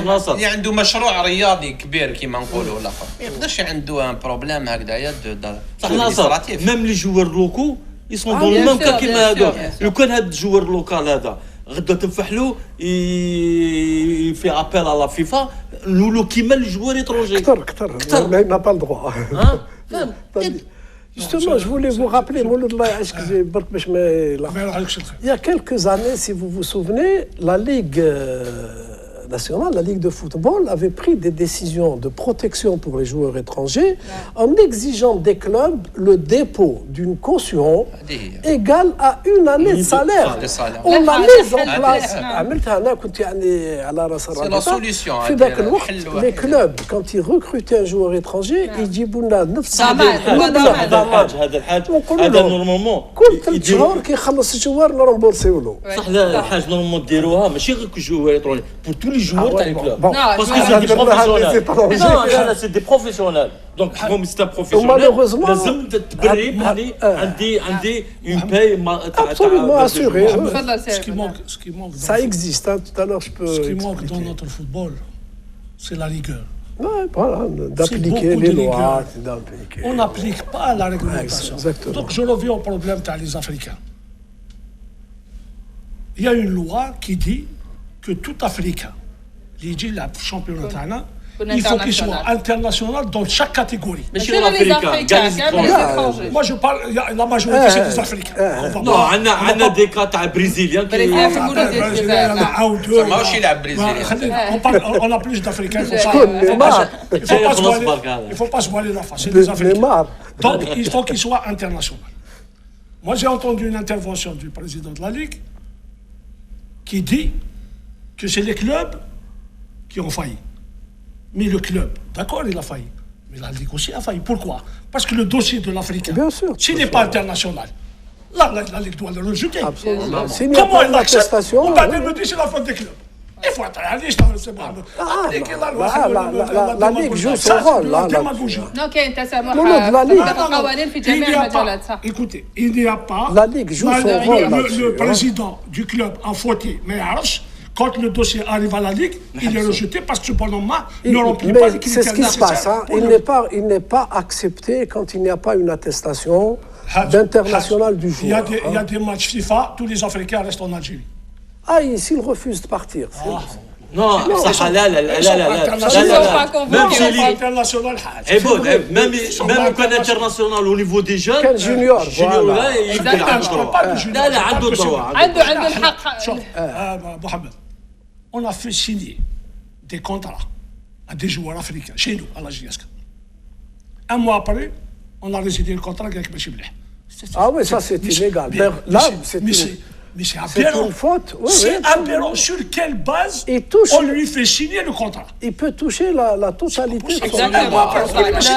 ناصر اللي عنده مشروع رياضي كبير كيما نقولوا ولا ما يقدرش عنده ان بروبليم هكذايا صح ناصر ميم لي جوار لوكو يسون دون الميم كا كيما هذا لو كان هذا الجوار لوكال هذا غدا تنفح له في ابل على فيفا نقولوا كيما الجوار ايترونجي كثر ما با الدروا فهم. Justement, je voulais vous rappeler, il y a quelques années, si vous vous souvenez, la Ligue nationale, la Ligue de football, avait pris des décisions de protection pour les joueurs étrangers en exigeant des clubs le dépôt d'une caution égale à une année de salaire. On l'a mise en place. C'est la solution. Les clubs, quand ils recrutaient un joueur étranger, ils disaient هذا نورمالمون كل 3 شهور كيخلص الجوار نرمبورسيو له. صح الحاج نورمالمون ديروها ماشي غير كجوار يطروني بور تو لي جوار تاع الكلوب باسكو سي دي بروفيسيونيل دونك هم سي بروفيسيونيل لازم تبري بلي عندي اون باي absolument assuré. Ce qui manque ça existe tout à l'heure je peux ce qui manque dans notre football c'est la rigueur. Ouais, voilà, d'appliquer les lois. On n'applique pas la réglementation. Exactement. Donc je reviens au problème des Africains. Il y a une loi qui dit que tout Africain, qui dit le championnat, il faut qu'il soit international dans chaque catégorie. Mais ماشي chez غير لي l'Africain, زافريكان les كامل لي étrangers. زيترونجي Moi, je parle, la majorité, c'est des Africains. Non, عندنا des cas تاع بريزيليان بريزيليان في المولود ديال الجزائر نعم. ماهوش يلعب بريزيلي. On a plus d'Africains. Il ne faut pas se voiler la face. C'est des Africains. Donc, il faut qu'il soit international. Moi, j'ai entendu une intervention du président de la Ligue qui dit que c'est les clubs qui ont failli. Mais le club, d'accord, il a failli. Mais la Ligue aussi a failli. Pourquoi? Parce que le dossier de l'Africain, Bien sûr. s'il n'est pas international, la Ligue doit le rejeter. Absolument. S'il n'y a Comment pas il accepte? d'attestation, On me dit c'est la faute des clubs. Il faut être réaliste, c'est bon. Appliquer la loi. la Ligue joue son rôle, là, La démagogie. نو كاين تسامح Non, non, de la Ligue. تطبيق القوانين في Il جميع n'y a المجالات pas, صح écoutez, il n'y a pas. La Ligue joue son rôle là-dessus, Le hein. président du club a fauté, mais Arch, quand le dossier arrive à la Ligue, il est rejeté parce que ce bonhomme-là ne remplit pas les Mais c'est critères ce qui se passe. nécessaires Hein. pour Il n'est pas accepté quand il n'y a pas une attestation d'international du Il y a joueur. des, matchs FIFA, tous les Africains restent en Algérie. Ah, s'il refuse de partir. Non, صح لا لا لا لا لا Ils sont pas لا convoqués. même Ils chez sont pas les international. Eh bon, même qu'un international au niveau des jeunes, Quel junior, junior voilà. là, il Exactement. a le Je parle droit. pas de junior, لا لا je parle عنده que droit. c'est- عنده الحق Chef, Mohamed, on a fait signer des contrats à des joueurs africains chez nous, à la JSK. Un mois après, on a résilié le contrat avec Bachir Bleh. Ah oui, ça c'est illégal. Là, c'est aberrant. une faute. Oui, C'est oui, aberrant. Sur quelle base Il touche- on lui fait signer le contrat? Il peut toucher la totalité de son Exactement.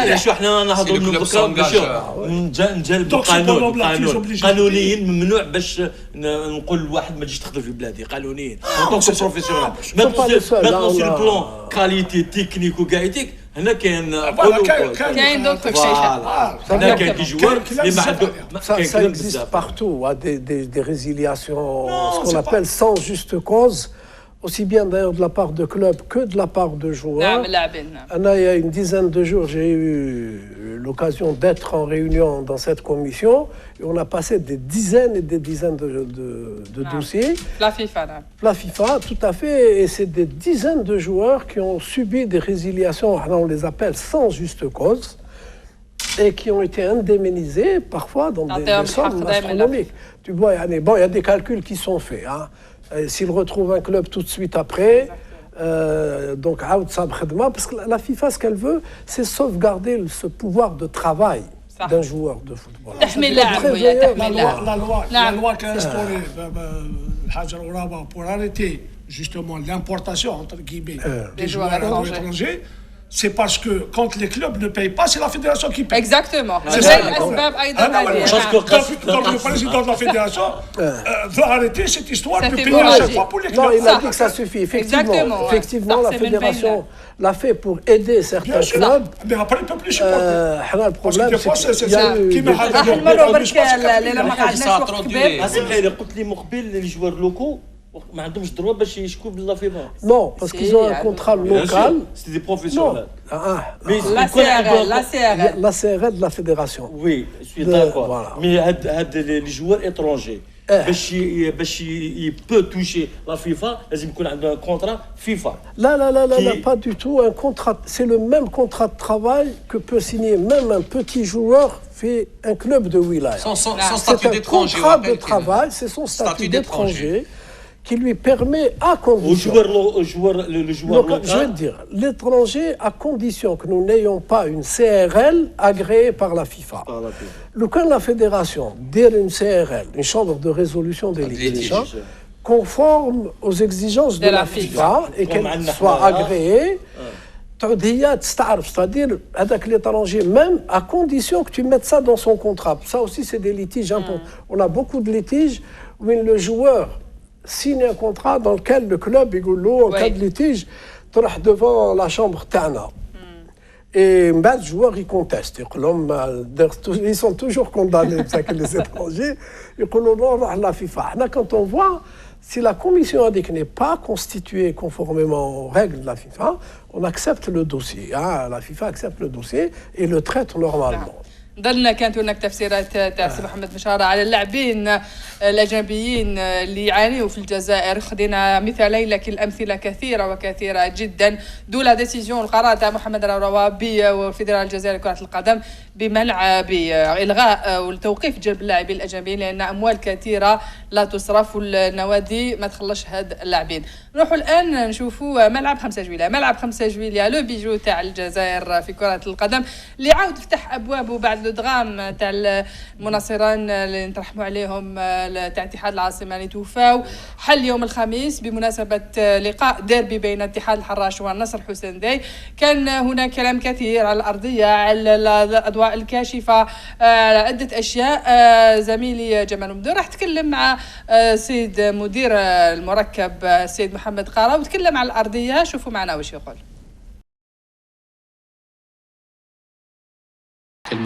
لا شو احنا نهضروا C'est le club من s'engage. نجلبوا Donc, ce قانون bonhomme-là qui est obligé. قانونيين ممنوع باش نقول لواحد ما تجيش تخدم في بلادي قانونيين en tant que professionnel. pas le seul, Maintenant là, sur on le a- plan qualité technique وكايتيك هنا كاين كاين دوك هنا كاين كي جوار اللي ما عنده Ça, كاين ça كلام existe بزاف. partout, hein, des résiliations, ce qu'on c'est appelle sans juste cause, aussi bien d'ailleurs de la part de clubs que de la part de joueurs. نعم اللاعبين نعم Anna, il y a une dizaine de jours, j'ai eu l'occasion d'être en réunion dans cette commission et on a passé des dizaines et des dizaines de dossiers. لا فيفا نعم La FIFA, tout à fait, et c'est des dizaines de joueurs qui ont subi des résiliations, on les appelle sans juste cause, et qui ont été indemnisés parfois dans des sommes astronomiques. Tu vois, bon, il y a des calculs qui sont faits. Hein. S'ils retrouvent un club tout de suite après, donc parce que la FIFA, ce qu'elle veut, c'est sauvegarder ce pouvoir de travail Ça. d'un joueur de football. تحمي اللاعب ويا Très تحمي bien. اللاعب La loi qui a instauré Hajar Ouraba pour arrêter justement l'importation, entre guillemets, des joueurs étrangers, c'est parce que quand les clubs ne payent pas, c'est la fédération qui paye. اكزاكتومون C'est زي ça. الاسباب ايضا Ah, non, هذه voilà. Donc, le président de la fédération veut arrêter cette histoire Ça de fait payer à chaque hémorragie. fois pour les Non, clubs. il a dit que ça suffit. Exactement, ouais. Effectivement, Ça, la c'est même fédération pas l'a fait pour aider certains Bien sûr. clubs. Mais après, il ne peut plus supporter. Le problème, des fois, c'est qu'il y a c'est- eu qui des- m'a- راح نمروا برك ليله ما قعدناش Ça a وقت trop كبير duré. اسمح لي قلت لي مقبل لي جوار لوكو ما عندهمش دروا باش يشكوا بالله فيفا. Non, parce qu'ils ont un contrat local. C'était des Non. professionnels. Ah, لا سي ار لا سي ار la CRL de la fédération. Oui, je suis De- d'accord. voilà. Mais les joueurs étrangers, باش peut toucher la FIFA, لازم يكون عنده un contrat FIFA. Là, pas du tout. Un contrat, c'est le même contrat de travail que peut signer même un petit joueur fait un club de wilaya. Son C'est statut un d'étranger. contrat on de rappelle travail, c'est son statut d'étranger qui lui permet à condition. Le joueur Donc, je vais local, te dire, l'étranger, à condition que nous n'ayons pas une CRL agréée par la FIFA. par la FIFA. Le cas de la fédération, dire une CRL, une chambre de résolution des litiges, litiges. conforme aux exigences de la FIFA et qu'elle عندنا soit حنا. agréée, c'est-à-dire avec l'étranger, même à condition que tu mettes ça dans son contrat. Ça aussi, c'est des litiges importants. On a beaucoup de litiges où le joueur signe un contrat dans lequel le club, en cas de litige, tu vas devant la chambre Tana. Et les joueurs, ils contestent. Ils sont toujours condamnés, ça que les étrangers. Ils disent la FIFA. Quand on voit, si la commission a dit qu'elle n'est pas constituée conformément aux règles de la FIFA, on accepte le dossier. Hein. La FIFA accepte le dossier et le traite normalement. ظلنا كانت هناك تفسيرات تاع سي محمد بشاره على اللاعبين الاجنبيين اللي يعانيوا في الجزائر. خدينا مثالين لكن الامثله كثيره وكثيره جدا. دو لا ديسيزيون القرار تاع محمد الروابي والفيدرال الجزائري لكره القدم بمنع بالغاء والتوقيف جلب اللاعبين الاجنبيين لان اموال كثيره لا تصرف والنوادي ما تخلصش هاد اللاعبين. نروحوا الان نشوفوا ملعب 5 جويلية. ملعب 5 جويلية لو بيجو تاع الجزائر في كره القدم اللي عاود فتح ابوابه بعد لو دغام تاع المناصرين اللي نترحموا عليهم تاع اتحاد العاصمه اللي توفاو. حل يوم الخميس بمناسبه لقاء ديربي بين اتحاد الحراش والنصر حسين داي. كان هناك كلام كثير على الارضيه على الاضواء الكاشفه على عده اشياء. زميلي جمال مدور راح تكلم مع سيد مدير المركب السيد محمد قارة وتكلم على الارضيه. شوفوا معنا واش يقول.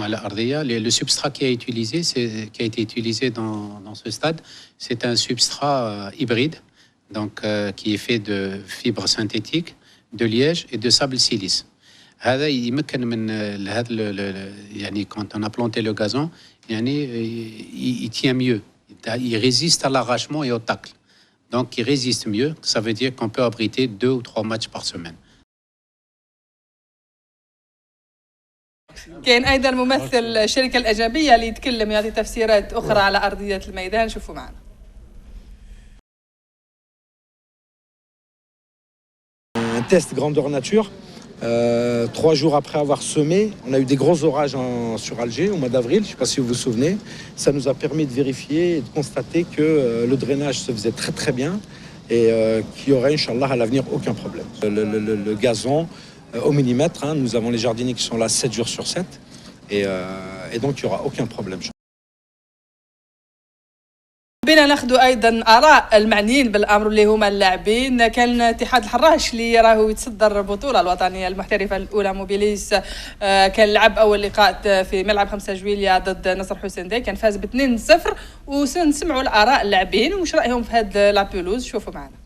À l'Ardea, le substrat qui a été utilisé dans ce stade, c'est un substrat hybride, donc qui est fait de fibres synthétiques, de liège et de sable silice. هذا يمكن من هذا يعني quand on a planté le gazon, يعني il tient mieux, il résiste à l'arrachement et au tacle. Donc il résiste mieux, ça veut dire qu'on peut abriter 2 ou 3 matchs par semaine. كاين ايضا ممثل الشركه الاجنبيه اللي يتكلم يعطي تفسيرات اخرى على ارضيه الميدان. شوفوا معنا. Un test grandeur nature. 3 jours après avoir semé, on a eu des gros orages sur Alger au mois d'avril, je ne sais pas si vous vous souvenez. Ça nous a permis de vérifier et de constater que le drainage se faisait très très bien et qu'il y aurait, Inch'Allah, à l'avenir aucun problème. Le gazon au millimètre, hein, nous avons les jardiniers qui sont là 7 jours sur 7 et donc il n'y aura aucun problème. بينا ناخذوا ايضا اراء المعنيين بالامر اللي هما اللاعبين. كان اتحاد الحراش اللي راهو يتصدر البطوله الوطنيه المحترفه الاولى موبيليس كان لعب اول لقاء في ملعب 5 جويلية ضد نصر حسين داي كان فاز ب 2-0 وسنسمعوا الاراء اللاعبين وش رايهم في هذا لا بيلوز. شوفوا معنا.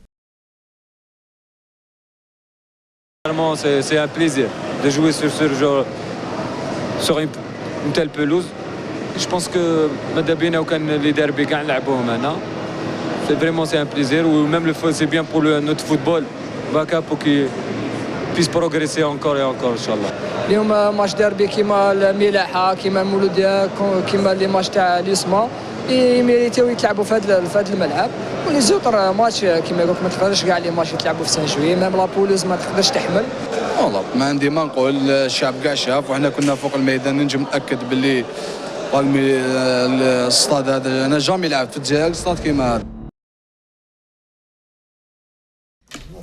C'est un plaisir de jouer sur ce genre, sur une telle pelouse. Je pense que ماذا بينا وكان les derby كاع نلعبوهم هنا. C'est vraiment c'est un plaisir ou même le foot c'est bien pour notre football. Baka pour qu'il puisse progresser encore et encore inchallah. اليوم ماتش ديربي كيما الملاحه كيما المولوديه كيما لي ماتش تاع اليسما يميريتيو يتلعبوا في هذا الملعب ولي زوطر ماتش كيما يقولك ما تقدرش كاع لي ماتش يتلعبوا في سان جوي ميم لا بولوز ما تقدرش تحمل. والله ما عندي ما نقول الشعب كاع شاف وحنا كنا فوق الميدان نجي متاكد باللي الصاد هذا انا جامي لعبت في الجزائر صاد كيما هذا.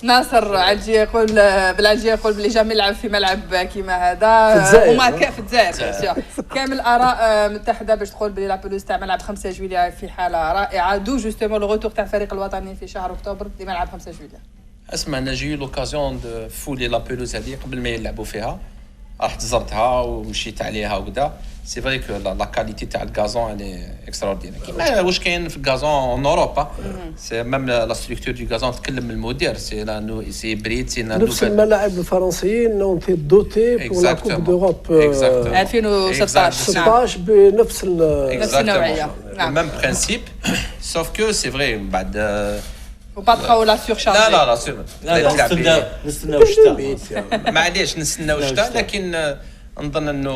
ناصر علجي يقول بالعلجي يقول بلي جامي يلعب في ملعب كيما هذا وما في الجزائر كامل اراء متحده باش تقول بلي لا بولوس تاع ملعب 5 جويلية في حاله رائعه. دو جوستومون لو روتور تاع الفريق الوطني في شهر اكتوبر لملعب 5 جويلية. اسمع انا جي لوكازيون دو فولي لا بولوز هذه قبل ما يلعبوا فيها رحت زرتها ومشيت عليها وكذا. سي فري كو لا كاليتي تاع الغازون الي اكستراوردينير كيما واش كاين في الغازون اون اوروبا. سي ميم لا ستركتور دو غازون تكلم المدير سي لا سي بريد سي نفس الملاعب الفرنسيين ont été dotés pour la Coupe d'Europe 2016 بنفس النوعيه. ميم برينسيپ سوف كو سي فري بعد وباتخاو لا سورشارج. لا نستناو الشتاء. معليش نستناو الشتاء لكن نظن انه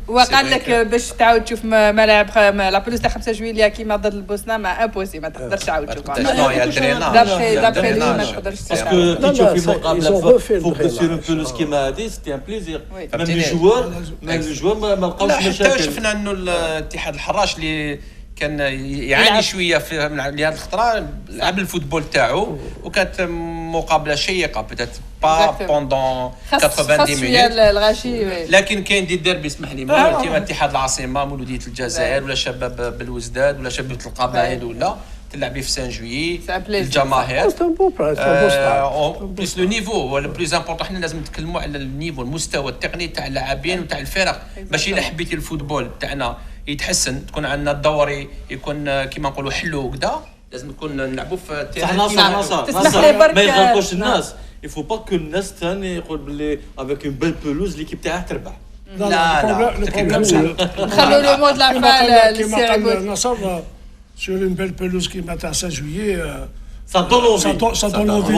وقال لك باش تعاود تشوف ملاعب لا بولوس تاع 5 جويلية كيما ضد البوسنه ما امبوسي ما تقدرش تعاود تشوفها. شنو هي الدريناج دابخي ما تقدرش باسكو كي تشوفي مقابله فوق سير اون بولوس كيما هذه سيتي ان بليزير. ميم لي جوار ما بقاوش مشاكل. حتى شفنا انه الاتحاد الحراش اللي كان يعاني شويه في هذه الخطره لعب الفوتبول تاعو وكانت مقابله شيقه بتات با بوندون 90 مينوت الغاشي. لكن كاين دي ديربي اسمح لي كيما اتحاد العاصمه مولوديه الجزائر ولا شباب بالوزداد ولا شباب القبائل ولا تلعبي في سان جويي الجماهير بليس لو نيفو ولا بليز امبورطون. حنا لازم نتكلموا على النيفو المستوى التقني تاع اللاعبين وتاع الفرق باش الا حبيتي الفوتبول تاعنا يتحسن تكون عندنا الدوري يكون كيما نقولوا حلو وكذا لازم نكون نلعبوا في تيران. ناصر ما يغلطوش الناس. il faut pas que الناس ثاني يقول باللي avec une belle pelouse l'équipe تاعها تربح. Le problème, c'est خلوا لو مود لا فان للسي عبود. Nassar, sur une belle pelouse qui matin 16 juillet, Ça donne envie. ça donne envie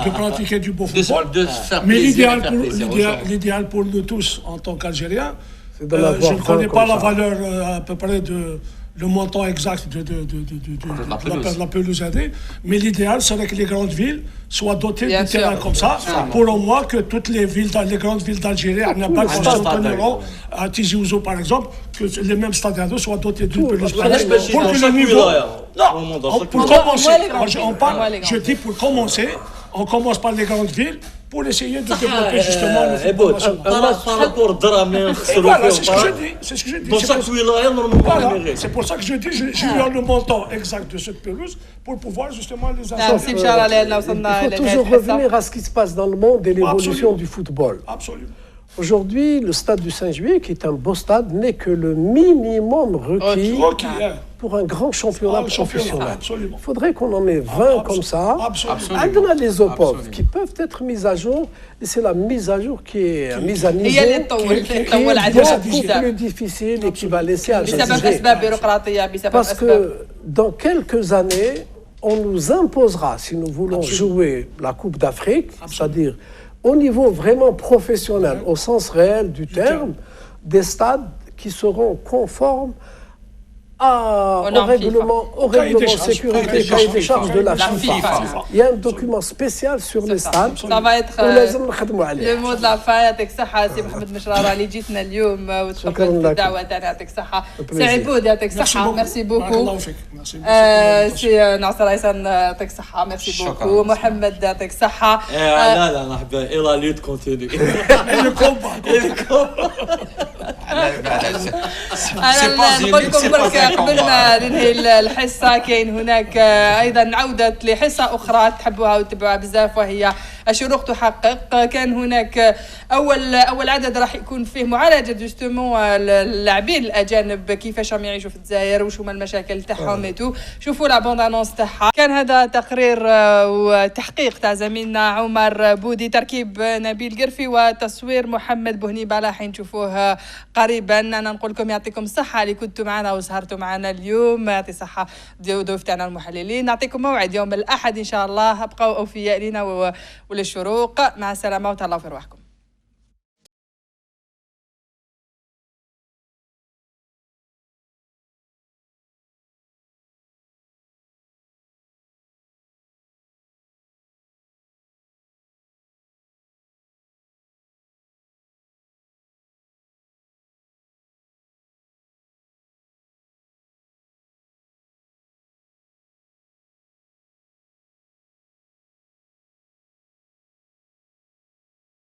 de pratiquer du beau football. Mais l'idéal pour nous tous en tant qu'Algériens, je ne connais pas la valeur à peu près de le montant exact de la pelouse AD, mais l'idéal serait que les grandes villes soient dotées de terrains comme ça, pour au moins que toutes les grandes villes d'Algérie, à Nabal, à Tizi Ouzou par exemple, que les mêmes stades soient dotés d'une pelouse pour que le niveau... Non, pour commencer, je dis pour commencer, on commence par les grandes villes, pour essayer de développer justement le football national. Voilà, c'est ce que je dis. Dans chaque wilaya, normalement, c'est pour ça que je dis, j'ai eu le montant exact de cette pelouse pour pouvoir justement les Il faut toujours revenir à ce qui se passe dans le monde et l'évolution du football. Absolument. Aujourd'hui, le stade du 5 juillet, qui est un beau stade, n'est que le minimum requis pour un grand championnat professionnel. Absolument. Il faudrait qu'on en ait 20 comme ça. On a les OPOV qui peuvent être mises à jour, et c'est la mise à jour qui est mise à niveau, qui est beaucoup plus difficile et qui va laisser à désirer. Parce que dans quelques années, on nous imposera, si nous voulons jouer la Coupe d'Afrique, c'est-à-dire au niveau vraiment professionnel, au sens réel du terme, des stades qui seront conformes au règlement sécurité, cahier des charges de la FIFA. Il y a un document spécial sur les stades. Ça va être le mot de la fin. يعطيك الصحة سي محمد مشرارة اللي جيتنا اليوم وتشكرت الدعوة تاعك يعطيك الصحة. سي عبود يعطيك الصحة ميرسي بوكو. سي ناصر عيسان يعطيك الصحة ميرسي بوكو. محمد يعطيك الصحة. لا لا مرحبا إلى ليت كونتيني. أنا نقول لكم برك قبل ما ننهي الحصة كاين هناك أيضا عودة لحصة أخرى تحبوها وتتبعوها بزاف وهي الشروق تحقق. كان هناك أول عدد راح يكون فيه معالجة جوستومون اللاعبين الأجانب كيفاش راهم يعيشوا في الجزائر وش هما المشاكل تاعهم ايتو. شوفوا لا بوند انونس تاعها. كان هذا تقرير وتحقيق تاع زميلنا عمر بودي، تركيب نبيل قرفي وتصوير محمد بوهني بالا نشوفوه قريبا. انا نقول لكم يعطيكم الصحة اللي كنتوا معنا وسهرتوا معنا اليوم، يعطي الصحة ضيوف تاعنا المحللين. نعطيكم موعد يوم الأحد إن شاء الله، ابقوا أوفياء لنا وللشروق. مع السلامة وتهلاو في رواحكم.